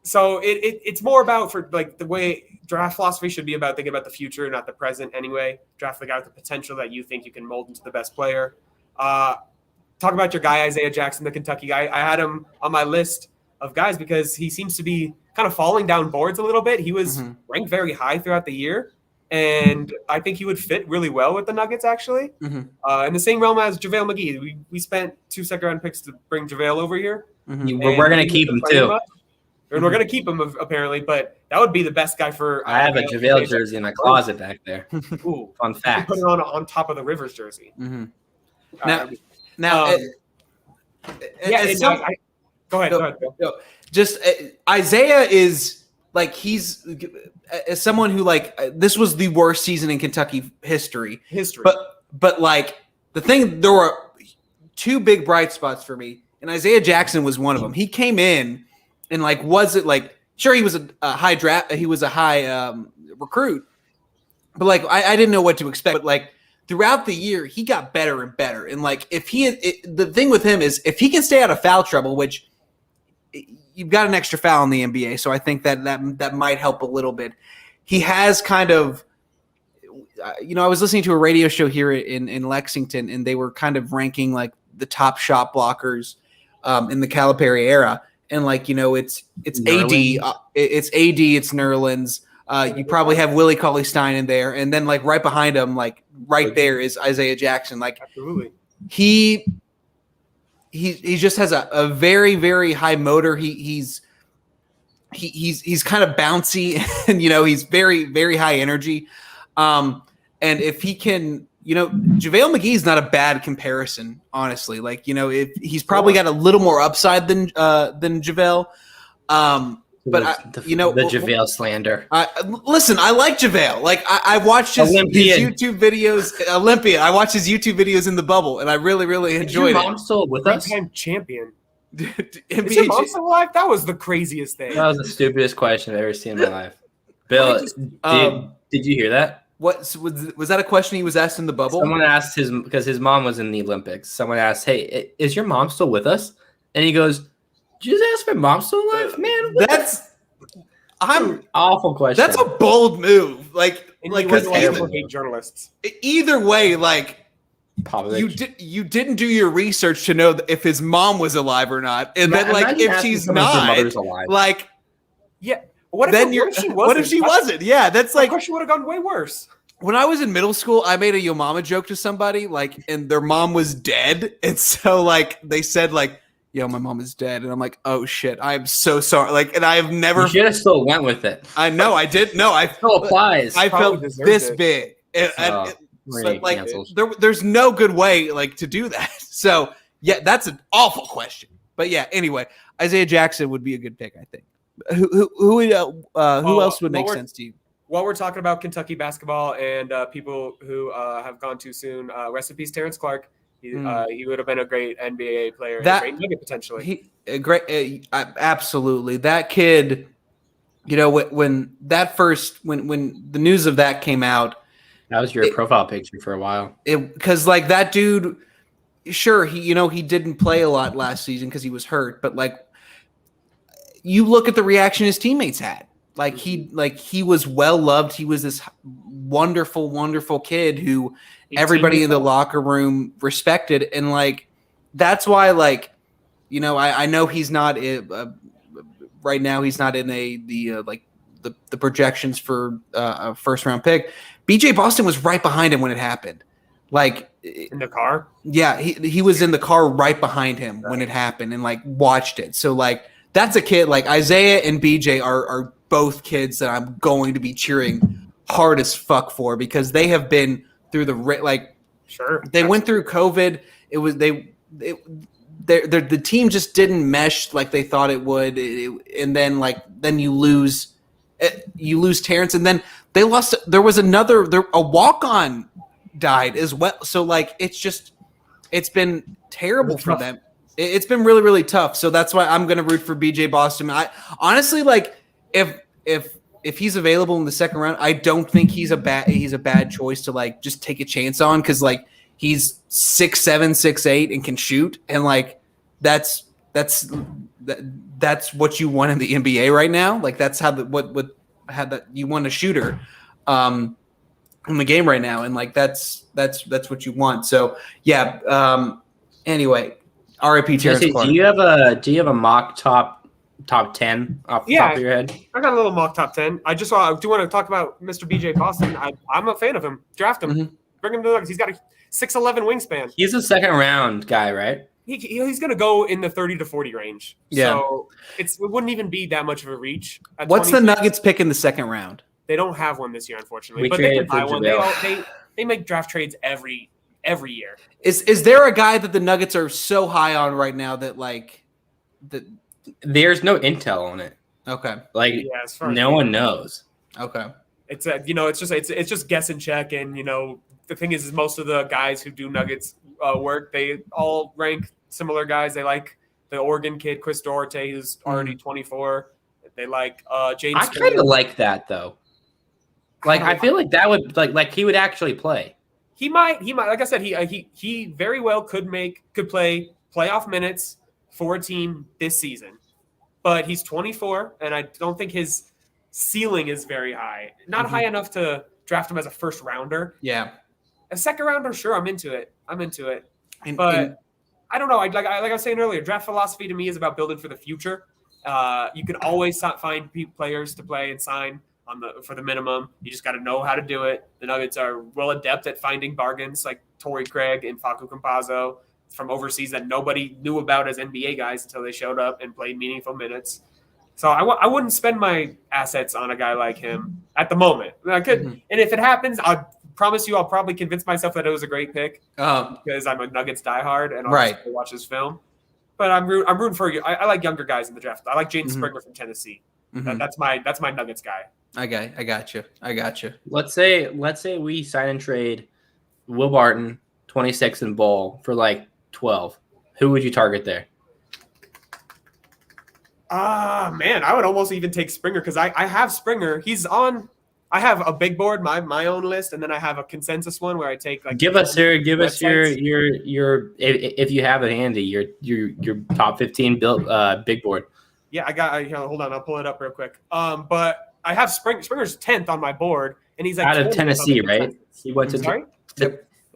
So it's more about the way draft philosophy should be about thinking about the future, not the present. Anyway, draft the guy with the potential that you think you can mold into the best player. Talk about your guy Isaiah Jackson, the Kentucky guy. I had him on my list of guys because he seems to be kind of falling down boards a little bit. He was ranked very high throughout the year, and I think he would fit really well with the Nuggets, actually. In the same realm as JaVale McGee. We spent 2 second-round picks to bring JaVale over here. We're going to keep him too. And we're going to keep him apparently, but that would be the best guy for. I have a JaVale jersey in my closet back there. Ooh, fun fact. Put it on top of the Rivers jersey. Mm-hmm. Go ahead. Bill. Just Isaiah is like he's as someone who like this was the worst season in Kentucky history. But like the thing, there were two big bright spots for me, and Isaiah Jackson was one of them. He came in and like wasn't like sure he was a high draft, he was a high recruit, but like I didn't know what to expect. But like throughout the year, he got better and better. And like if the thing with him is if he can stay out of foul trouble, which you've got an extra foul in the NBA, so I think that might help a little bit. He has kind of, I was listening to a radio show here in Lexington, and they were kind of ranking like the top shot blockers in the Calipari era, and like it's Nerlens. It's Nerlens. You probably have Willie Cauley-Stein in there, and then like right behind him, like right there is Isaiah Jackson. Like absolutely, he just has a very, very high motor. He's kind of bouncy and he's very, very high energy. And if he can, JaVale McGee's not a bad comparison, honestly. Like, if he's probably got a little more upside than JaVale. But the JaVale slander. Listen, I like JaVale. Like I watched his YouTube videos. Olympian. I watched his YouTube videos in the bubble, and I really, really enjoyed it. Is your mom still with us? Three-time champion. Is your mom still alive? That was the craziest thing. That was the stupidest question I've ever seen in my life. Bill, did you hear that? What was that a question he was asked in the bubble? Someone asked because his mom was in the Olympics. Someone asked, "Hey, is your mom still with us?" And he goes, "Did you just ask my mom still alive, man?" I'm awful question. That's a bold move. Like because journalists. Either way, like Popovich. you didn't do your research to know if his mom was alive or not, and then like if she's not, like yeah. What if she wasn't? Yeah, that's like. Of course, she would have gone way worse. When I was in middle school, I made a yo mama joke to somebody, like, and their mom was dead, and so like they said like, "Yo, my mom is dead," and I'm like, "Oh shit, I'm so sorry." Like, and I have never. You should have still went with it. I know, I did. No, I still applies. I felt this big, and like there's no good way like to do that. So yeah, that's an awful question. But yeah, anyway, Isaiah Jackson would be a good pick, I think. Who else would make sense to you? While we're talking about Kentucky basketball and people who have gone too soon, rest in peace, Terrence Clark. He would have been a great NBA player, a great nugget potentially. Absolutely. That kid, when the news of that came out, that was your profile picture for a while. Because like that dude, sure, he didn't play a lot last season because he was hurt, but like. You look at the reaction his teammates had. Like he was well loved. He was this wonderful, wonderful kid who everybody in the locker room respected, and like that's why, like, I know he's not right now. He's not in the projections for a first round pick. BJ Boston was right behind him when it happened. Like in the car. Yeah, he was in the car right behind him when it happened and like watched it. So like. That's a kid like Isaiah and BJ are both kids that I'm going to be cheering hard as fuck for because they have been through they went through COVID. It was the team just didn't mesh like they thought it would, and then you lose Terrence, and then they lost. There was a walk-on died as well. So like it's been terrible for them. It's been really, really tough. So that's why I'm going to root for BJ Boston. I honestly like if he's available in the second round, I don't think he's a bad choice to like just take a chance on because like he's 6'7", 6'8", and can shoot, and like that's what you want in the NBA right now. Like that's how you want a shooter in the game right now, and like that's what you want. So yeah. Anyway. R.I.P. Terrence Clark. Do you have a mock top 10 off the top of your head? I got a little mock top 10. I do want to talk about Mr. BJ Boston. I'm a fan of him. Draft him. Mm-hmm. Bring him to the Nuggets. He's got a 6'11" wingspan. He's a second round guy, right? he's going to go in the 30 to 40 range. Yeah. So it wouldn't even be that much of a reach. What's the Nuggets pick in the second round? They don't have one this year, unfortunately. We But they can traded buy for one. JaVale. They make draft trades every year. Is there a guy that the Nuggets are so high on right now that like that? There's no intel on it. Okay. Like Yeah, as far as no one knows. Okay. It's it's just guess and check, and the thing is most of the guys who do Nuggets work, they all rank similar guys. They like the Oregon kid Chris Duarte, who's already 24. They like James. I kind of like that though. Like I feel like that would like he would actually play. He might. Like I said, he very well could play playoff minutes for a team this season, but he's 24, and I don't think his ceiling is very high. Not high enough to draft him as a first rounder. Yeah. A second rounder, sure, I'm into it. And I don't know. Like I was saying earlier, draft philosophy to me is about building for the future. You can always find players to play and sign for the minimum. You just got to know how to do it. The Nuggets are well adept at finding bargains, like Torrey Craig and Facu Campazzo from overseas that nobody knew about as NBA guys until they showed up and played meaningful minutes. So I wouldn't spend my assets on a guy like him at the moment. I could, and if it happens, I promise you, I'll probably convince myself that it was a great pick because I'm a Nuggets diehard and I'll just go watch his film. But I'm rooting for you. I like younger guys in the draft. I like Jaden Springer from Tennessee. That's my Nuggets guy. I got you. Let's say we sign and trade Will Barton, 26 and Ball for like 12. Who would you target there? Man, I would almost even take Springer because I have Springer. He's on. I have a big board, my own list, and then I have a consensus one where I take like. Give us your if you have it handy your top 15 built big board. Yeah, hold on, I'll pull it up real quick. But I have Springer's 10th on my board, and he's like out of Tennessee, right? He went to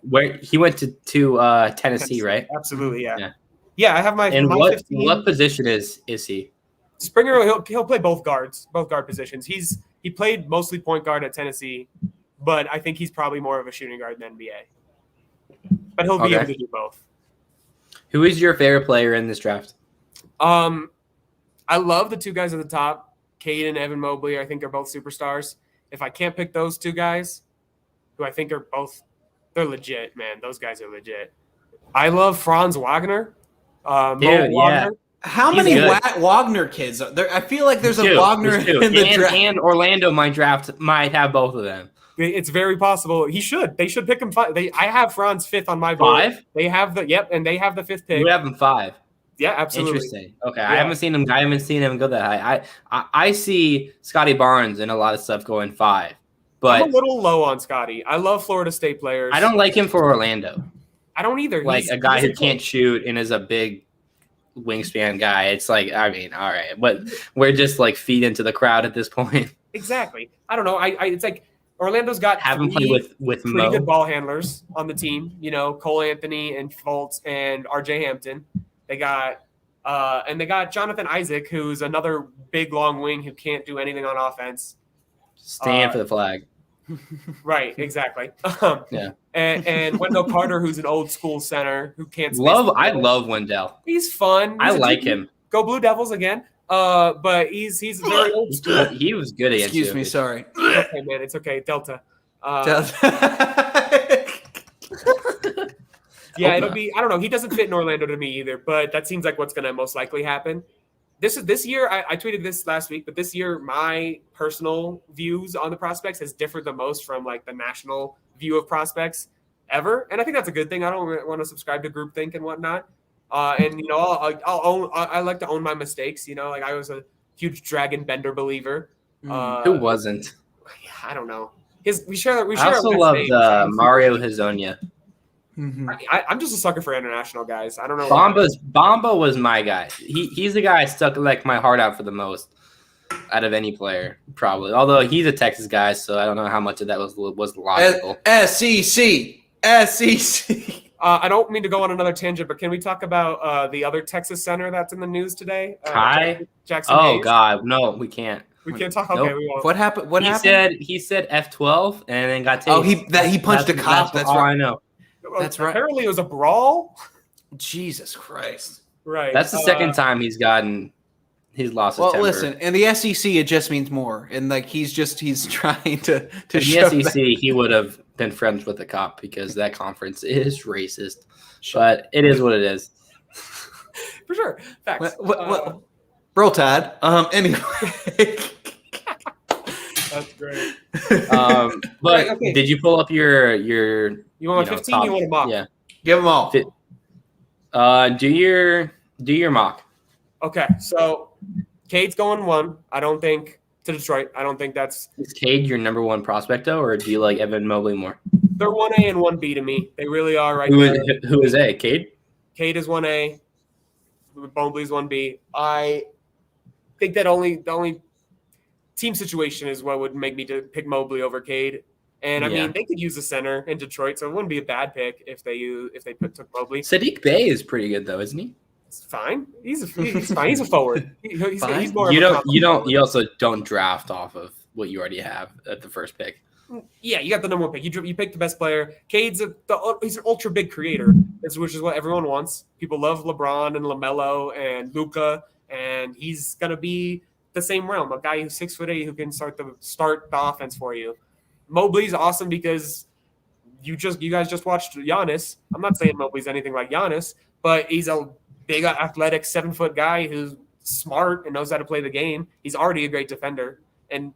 where he went to Tennessee, right? Absolutely, yeah. Yeah, I have my. And my what 15. what position is he? Springer, he'll play both guard positions. He played mostly point guard at Tennessee, but I think he's probably more of a shooting guard in the NBA. But he'll be able to do both. Who is your favorite player in this draft? I love the two guys at the top, Cade and Evan Mobley. I think are both superstars. If I can't pick those two guys, who I think are both, they're legit, man. Those guys are legit. I love Franz Wagner. Wagner. How many Wagner kids are there? I feel like there's a Wagner in the draft. And Orlando might have both of them. It's very possible. They should pick him 5. I have Franz 5th on my board. 5? They have and they have the 5th pick. You have him 5. Yeah, absolutely. Interesting. Okay, yeah. I haven't seen him go that high. I see Scotty Barnes and a lot of stuff going 5, but I'm a little low on Scotty. I love Florida State players. I don't like him for Orlando. I don't either. Like a guy who can't shoot and is a big wingspan guy. It's like, I mean, all right, but we're just like feed into the crowd at this point. Exactly. I don't know. It's like Orlando's got have him play with pretty Mo. Good ball handlers on the team. Cole Anthony and Fultz and RJ Hampton. They got Jonathan Isaac, who's another big long wing who can't do anything on offense. Stand for the flag. Right, exactly. Yeah. And Wendell Carter, who's an old school center who can't I love Wendell. He's fun. I like him. Go Blue Devils again. But he's very old school. He was good against Excuse me, sorry. It's okay, man. It's okay. Delta. Yeah, it'll be. I don't know. He doesn't fit in Orlando to me either, but that seems like what's going to most likely happen. This year. I tweeted this last week, but this year my personal views on the prospects has differed the most from like the national view of prospects ever, and I think that's a good thing. I don't want to subscribe to groupthink and whatnot. And I like to own my mistakes. Like I was a huge Dragon Bender believer. Who wasn't? I don't know. We share. I also loved Mario Hezonja. Mm-hmm. I'm just a sucker for international guys. I don't know. Bamba was my guy. He's the guy I stuck like my heart out for the most out of any player, probably. Although he's a Texas guy, so I don't know how much of that was logical. SEC. I don't mean to go on another tangent, but can we talk about the other Texas center that's in the news today? Jackson Hayes? God, no, we can't. We can't talk. Okay, we won't. What happened? He said F12 and then got taken. Oh, he punched a cop. That's right. I know. That's right. Apparently, it was a brawl. Jesus Christ. Right. That's the second time he's lost his temper. Well, listen, in the SEC, it just means more. And like he's trying to In show the SEC, that. he would have been friends with the cop because that conference is racist. But it is what it is. For sure. Facts. What, bro, Tad. Anyway. That's great. But okay. did you pull up your You want 15? top, You want a mock? Yeah. Give them all. Do your mock. Okay, so Cade's going 1. I don't think to Detroit. I don't think that's. Is Cade your number 1 prospect though, or do you like Evan Mobley more? They're 1A and 1B to me. They really are right Who there. who is A? Cade? Cade is 1A. Mobley's 1B. I think that the only team situation is what would make me to pick Mobley over Cade. And I mean, they could use a center in Detroit, so it wouldn't be a bad pick if they took Mobley. Sadiq Bey is pretty good though, isn't he? It's fine. He's fine. He's a forward. He's more. You also don't draft off of what you already have at the first pick. Yeah, you got the number 1 pick. You pick the best player. Cade's he's an ultra big creator, which is what everyone wants. People love LeBron and LaMelo and Luka, and he's gonna be the same realm. A guy who's 6'8" who can start the offense for you. Mobley's awesome because you guys just watched Giannis. I'm not saying Mobley's anything like Giannis, but he's a big athletic 7-foot guy who's smart and knows how to play the game. He's already a great defender, and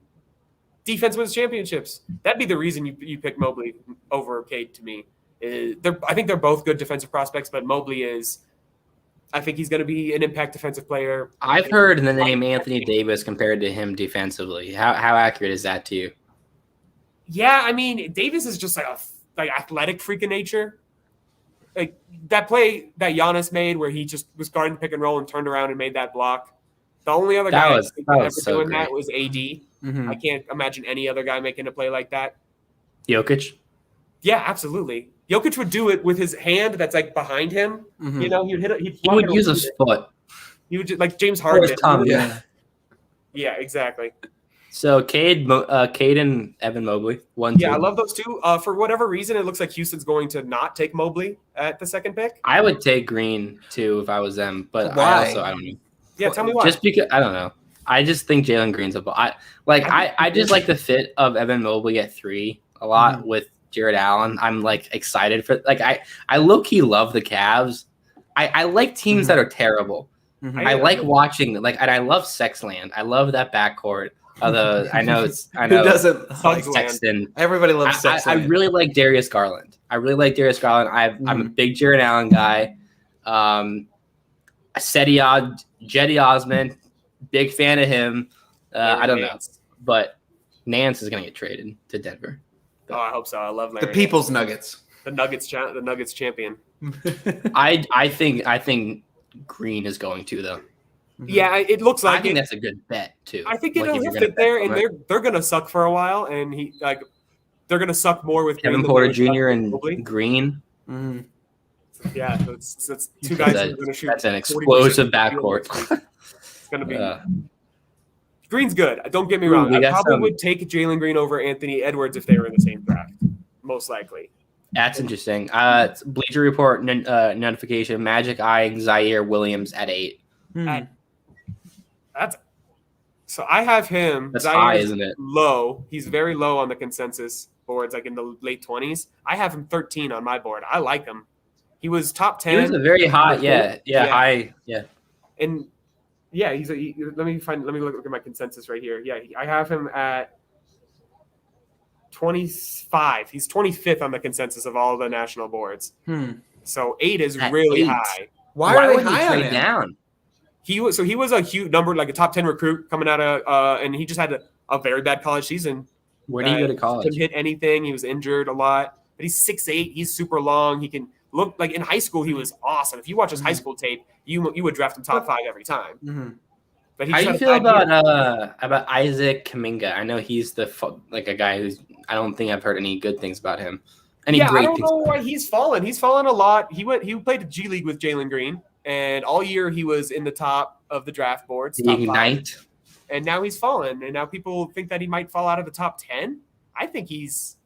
defense wins championships. That'd be the reason you pick Mobley over Cade to me. I think they're both good defensive prospects, but Mobley is. I think he's going to be an impact defensive player. I've heard the name Anthony Davis compared to him defensively. How accurate is that to you? Yeah, I mean, Davis is just like athletic freak of nature. Like that play that Giannis made where he just was guarding the pick and roll and turned around and made that block. The only other guy ever doing that was AD. Mm-hmm. I can't imagine any other guy making a play like that. Jokic? Yeah, absolutely. Jokic would do it with his hand that's like behind him. Mm-hmm. You know, he would hit it. He would use his foot. He would just, like James Harden. Yeah, exactly. So Cade and Evan Mobley. 1, 2. Yeah, I love those two. For whatever reason, it looks like Houston's going to not take Mobley at the second pick. I would take Green too if I was them, but Why? I don't know. Yeah, tell me why. Just because I don't know. I just think Jalen Green's I just like the fit of Evan Mobley at 3 a lot with Jared Allen. I'm like excited for I low key love the Cavs. I like teams that are terrible. Mm-hmm. I like watching and I love Sexland. I love that backcourt. Although I know Who doesn't like Sexton. Everybody loves Sexton. I really like Darius Garland. I'm a big Jared Allen guy. Jetty Osman, big fan of him. I don't know, but Nance is going to get traded to Denver. Oh, I hope so. I love Larry. The People's Nuggets. The Nuggets champion. I think Green is going to though. Yeah, it looks like. I think that's a good bet too. I think he'll fit there, and they're gonna suck for a while, and they're gonna suck more with Kevin Porter Jr. and Green. Mm-hmm. Yeah, that's two guys who are gonna shoot. That's an explosive backcourt. It's gonna be. Green's good. Don't get me wrong. I probably would take Jalen Green over Anthony Edwards if they were in the same draft, most likely. That's interesting. Bleacher Report notification: Magic eyeing Zaire Williams at 8. So I have him. That's high, isn't it? Low. He's very low on the consensus boards, like in the late 20s. I have him 13 on my board. I like him. He was top 10. He was a very high, high, yeah. And yeah, let me look at my consensus right here. Yeah, I have him at 25. He's 25th on the consensus of all the national boards. So 8 is really high. Why are they high on him? Down? He was a huge number, like a top 10 recruit coming out of, and he just had a very bad college season. Where did he go to college? Couldn't hit anything. He was injured a lot, but he's 6'8". He's super long. He can look like in high school he was awesome. If you watch his high school tape, you would draft him top 5 every time. Mm-hmm. But how do you feel about Isaac Kuminga? I know he's a guy who's I don't think I've heard any good things about him. I don't know why he's fallen. He's fallen a lot. He played G League with Jalen Green. And all year he was in the top of the draft boards. Ignite. And now he's fallen. And now people think that he might fall out of the top 10. I think he's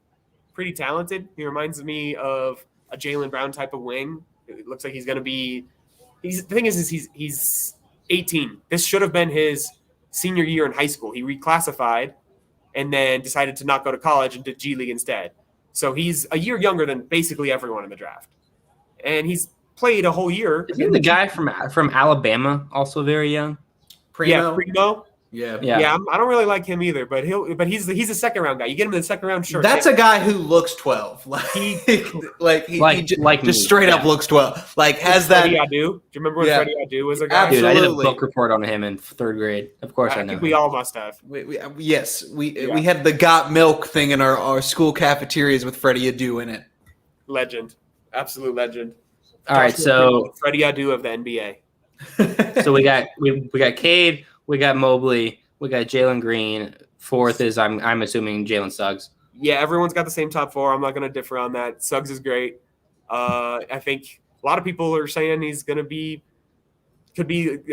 pretty talented. He reminds me of a Jaylen Brown type of wing. It looks like he's going to be. The thing is he's 18. This should have been his senior year in high school. He reclassified and then decided to not go to college and did G League instead. So he's a year younger than basically everyone in the draft, and he's played a whole year. Isn't the guy from Alabama also very young? Primo. Yeah, Primo. Yeah. I don't really like him either, but he's a second round guy. You get him in the second round, sure. That's a guy who looks 12. He just straight up looks 12. Like has that. Freddie Adu. Do you remember when Freddie Adu was a guy? Dude, I did a book report on him in 3rd grade. Of course, I know. I think we all must have. We had the Got Milk thing in our school cafeterias with Freddie Adu in it. Legend, absolute legend. All right, so Freddie Adu of the NBA. So we got Cade. We got Mobley. We got Jalen Green. 4th is I'm assuming Jalen Suggs. Yeah, everyone's got the same top 4. I'm not going to differ on that. Suggs is great. I think a lot of people are saying he's going to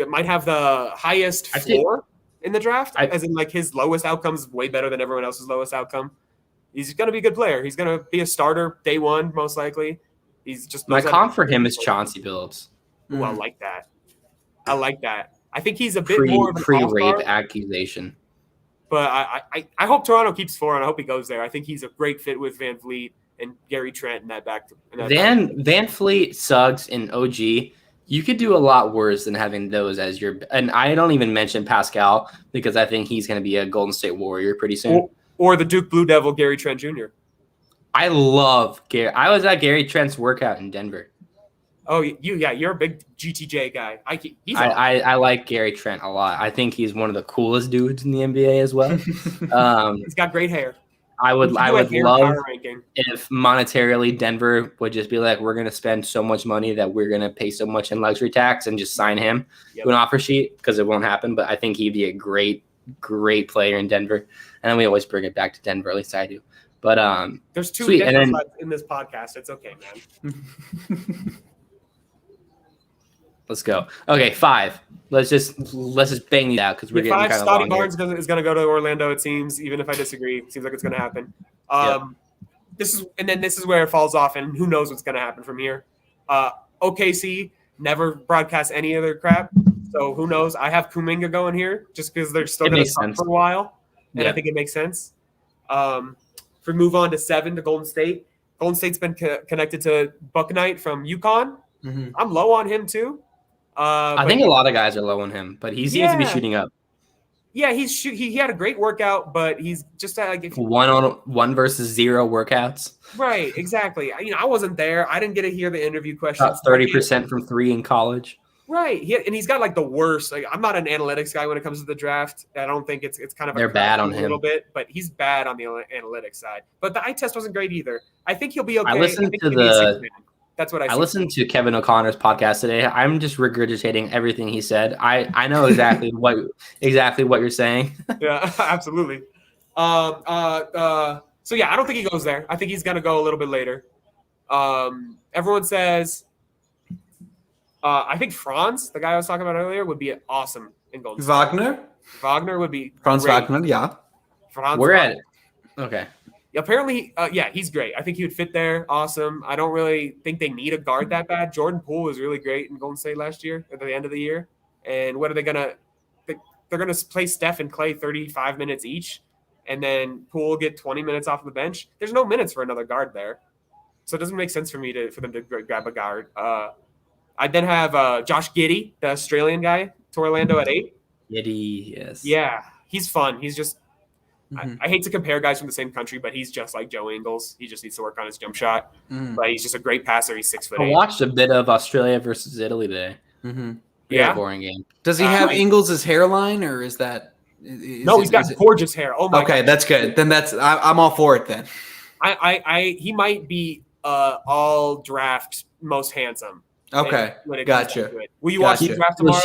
might have the highest floor in the draft, as in like his lowest outcome is way better than everyone else's lowest outcome. He's going to be a good player. He's going to be a starter day one, most likely. He's just my comp for him is Chauncey Billups. Ooh, I like that. I think he's a bit more of an pre-rape accusation. But I hope Toronto keeps 4, and I hope he goes there. I think he's a great fit with Van Vliet and Gary Trent in that back. Van Vliet, Suggs, and OG. You could do a lot worse than having those as your. And I don't even mention Pascal because I think he's going to be a Golden State Warrior pretty soon. Or the Duke Blue Devil, Gary Trent Jr. I love Gary. I was at Gary Trent's workout in Denver. Oh, you're a big GTJ guy. I like Gary Trent a lot. I think he's one of the coolest dudes in the NBA as well. He's got great hair. I would love if monetarily Denver would just be like, we're going to spend so much money that we're going to pay so much in luxury tax and just sign him to an offer sheet because it won't happen. But I think he'd be a great player in Denver. And then we always bring it back to Denver, at least I do. But there's 2 in this podcast. It's okay, man. Let's go. Okay, 5. Let's just bang these out because we're getting 5. kind of Scotty long Barnes here. is going to go to Orlando. It seems, even if I disagree, it seems like it's going to happen. This is where it falls off, and who knows what's going to happen from here. OKC never broadcast any other crap, so who knows? I have Kuminga going here just because they're still going to suck for a while, and I think it makes sense. If we move on to 7 to Golden State, Golden State's been connected to Buck Knight from UConn. Mm-hmm. I'm low on him too. I think a lot of guys are low on him, but he seems to be shooting up. Yeah, he had a great workout, but he's just like 1-on-1 versus 0 workouts. Right, exactly. I wasn't there. I didn't get to hear the interview questions. About 30% from 3 in college. Right, and he's got like the worst. Like, I'm not an analytics guy when it comes to the draft. I don't think it's kind of they're bad on a him little bit, but he's bad on the analytics side. But the eye test wasn't great either. I think he'll be okay. That's what I listened to Kevin O'Connor's podcast today. I'm just regurgitating everything he said. I know exactly what you're saying. Yeah, absolutely. So yeah, I don't think he goes there. I think he's gonna go a little bit later. Everyone says I think Franz, the guy I was talking about earlier, would be awesome in Golden State. Wagner would be Franz great. Wagner, yeah. We're at it. Okay. Apparently, he's great. I think he would fit there. Awesome. I don't really think they need a guard that bad. Jordan Poole was really great in Golden State last year at the end of the year. And what are they going to – they're going to play Steph and Clay 35 minutes each, and then Poole will get 20 minutes off the bench. There's no minutes for another guard there. So it doesn't make sense for me for them to grab a guard. I then have Josh Giddey, the Australian guy, to Orlando at 8. Giddey, yes. Yeah, he's fun. He's just – I hate to compare guys from the same country, but he's just like Joe Ingles. He just needs to work on his jump shot. But he's just a great passer. He's 6'8". I watched a bit of Australia versus Italy today. Yeah, boring game. Does he have Ingles' hairline, or is that? No, he's got gorgeous hair. Oh my! Okay, God. That's good. Then I'm all for it. Then he might be all draft most handsome. Okay, gotcha. Will you watch the draft tomorrow?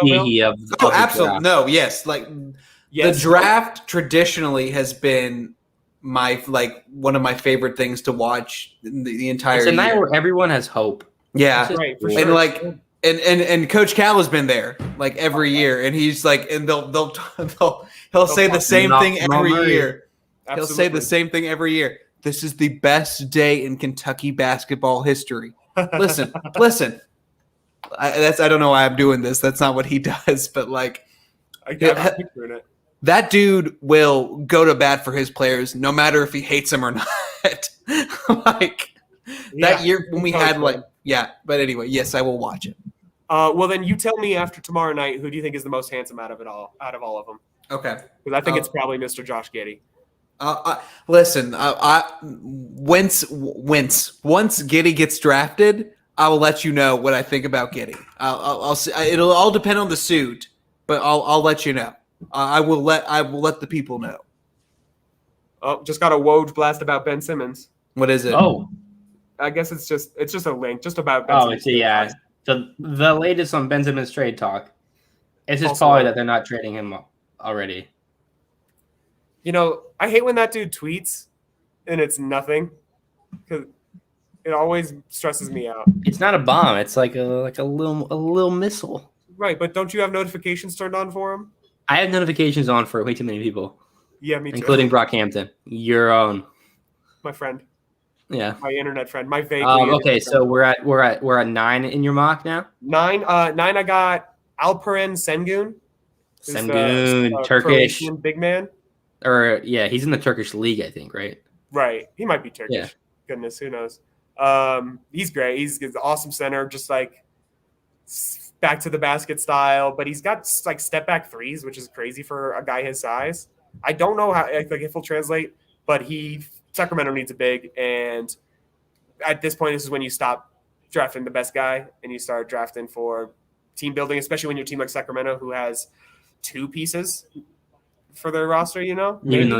Oh, absolutely. No, yes, the draft traditionally has been one of my favorite things to watch the entire year. It's a night where everyone has hope. Yeah, right, for sure. And Coach Cal has been there every year, and he's and he'll say the same thing every year. He'll say the same thing every year. This is the best day in Kentucky basketball history. Listen. I don't know why I'm doing this. That's not what he does. But like, I have a picture in it. that dude will go to bat for his players, no matter if he hates them or not. Like that year when we had But anyway, yes, I will watch it. Well, then you tell me after tomorrow night, who do you think is the most handsome out of all of them? Okay. Because I think it's probably Mr. Josh Giddey. Listen, once Giddey gets drafted, I will let you know what I think about Giddey. I'll it'll all depend on the suit, but I'll let you know. I will let the people know. Oh, just got a Woj blast about Ben Simmons. What is it? Oh, I guess it's just a link just about Ben Simmons. it's the latest on Ben Simmons trade talk. It's just Also, probably that they're not trading him already. You know, I hate when that dude tweets and it's nothing because it always stresses me out. It's not a bomb. It's like a little missile. Right, but don't you have notifications turned on for him? I have notifications on for way too many people, Yeah, me too. including Brockhampton, your own. My friend, Yeah. my internet friend, my vague. Okay, so we're at 9 in your mock now. 9. I got Alperen Sengun. who's the, Sengun, Turkish, Croatian big man. or he's in the Turkish league, I think, right? Right, he might be Turkish. Yeah. Goodness, who knows? He's great. He's an awesome center, just like back to the basket style. But he's got like step back threes, which is crazy for a guy his size. I don't know how if he'll translate, but Sacramento needs a big, and at this point, this is when you stop drafting the best guy and you start drafting for team building, especially when you're a team like Sacramento who has 2 pieces for their roster. You know, Even though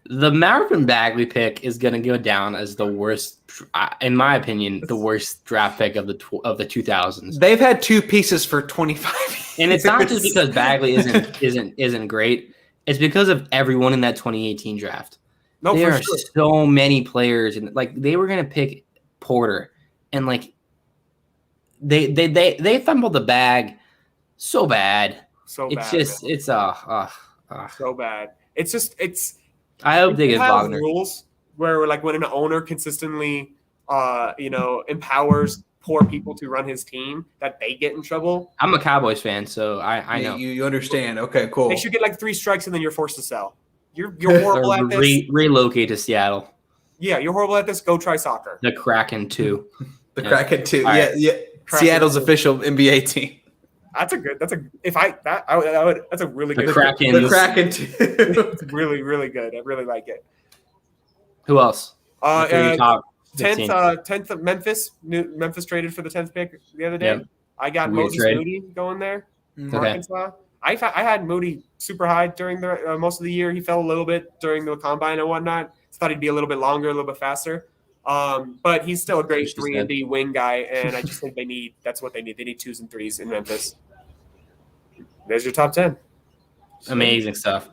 the Marvin Bagley pick is going to go down as the worst, in my opinion, the worst draft pick of the 2000s. They've had 2 pieces for 25 years. And it's not just because Bagley isn't great. It's because of everyone in that 2018 draft. No, there for are sure. so many players, and like they were going to pick Porter, and like they fumbled the bag so bad. So It's bad. just man. So bad. It's. I hope they It get has Wagner. rules where like when an owner consistently, empowers poor people to run his team, that they get in trouble. I'm a Cowboys fan, so I know. You understand? Okay, cool. They should get like 3 strikes and then you're forced to sell. You're horrible at this. Relocate to Seattle. Yeah, you're horrible at this. Go try soccer. The Kraken too. The Yeah. Kraken too. All right. Yeah. Seattle's official NBA team. That's a really The good. Kraken. The Kraken too. It's really, really good. I really like it. Who else? Who are your top 15? 10th of Memphis. Memphis traded for the 10th pick the other day. Yep. I got Weird Moses trade. Moody going there. Okay. Arkansas. I had Moody super high during the most of the year. He fell a little bit during the combine and whatnot. Thought he'd be a little bit longer, a little bit faster. But he's still a great 3-and-D wing guy, and I just think that's what they need. They need 2s and 3s in Memphis. There's your top 10. Amazing stuff.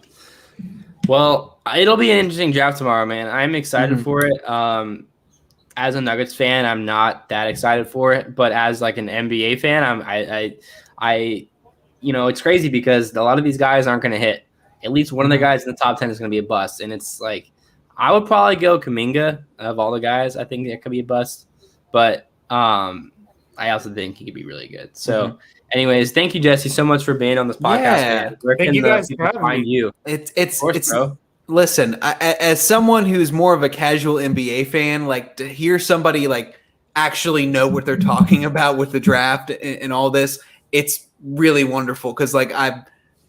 Well, it'll be an interesting draft tomorrow, man. I'm excited for it. As a Nuggets fan, I'm not that excited for it, but as like an NBA fan, I it's crazy because a lot of these guys aren't going to hit. At least one of the guys in the top 10 is going to be a bust, and it's like I would probably go Kuminga of all the guys. I think it could be a bust, but I also think he could be really good. So, anyways, thank you, Jesse, so much for being on this podcast. Yeah. Man. Where Thank can you the guys people for having find me. you? It's Of course, bro. Listen, as someone who's more of a casual NBA fan, like to hear somebody like actually know what they're talking about with the draft and all this, it's really wonderful because like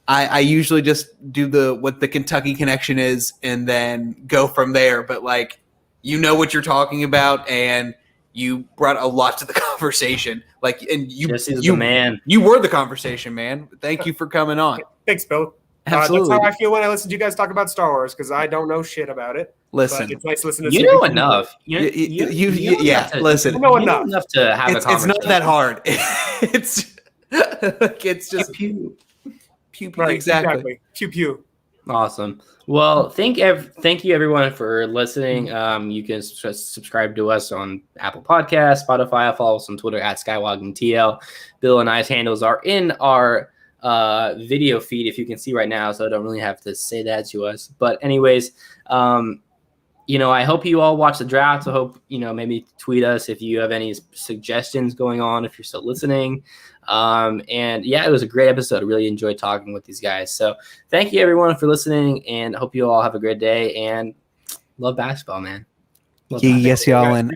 I usually just do what the Kentucky connection is and then go from there. But like you know what you're talking about and you brought a lot to the conversation. Like and Jesse's the man. You were the conversation, man. Thank you for coming on. Thanks, Bill. Absolutely. That's how I feel when I listen to you guys talk about Star Wars because I don't know shit about it. Listen, But it's nice to listen to You some know people. enough. yeah. Listen, You know You know enough. enough to have a it's conversation. not that hard. It's just Pew. pew, Right, exactly. Pew pew. Awesome. Well, thank you everyone for listening. You can subscribe to us on Apple Podcasts, Spotify. Follow us on Twitter at SkywalkingTL. Bill and I's handles are in our video feed, if you can see right now, so I don't really have to say that to us. But anyways, I hope you all watch the draft. I hope, maybe tweet us if you have any suggestions going on, if you're still listening. And yeah, it was a great episode. I really enjoyed talking with these guys. So thank you everyone for listening, and I hope you all have a great day and love basketball, man. Love Yes, y'all. And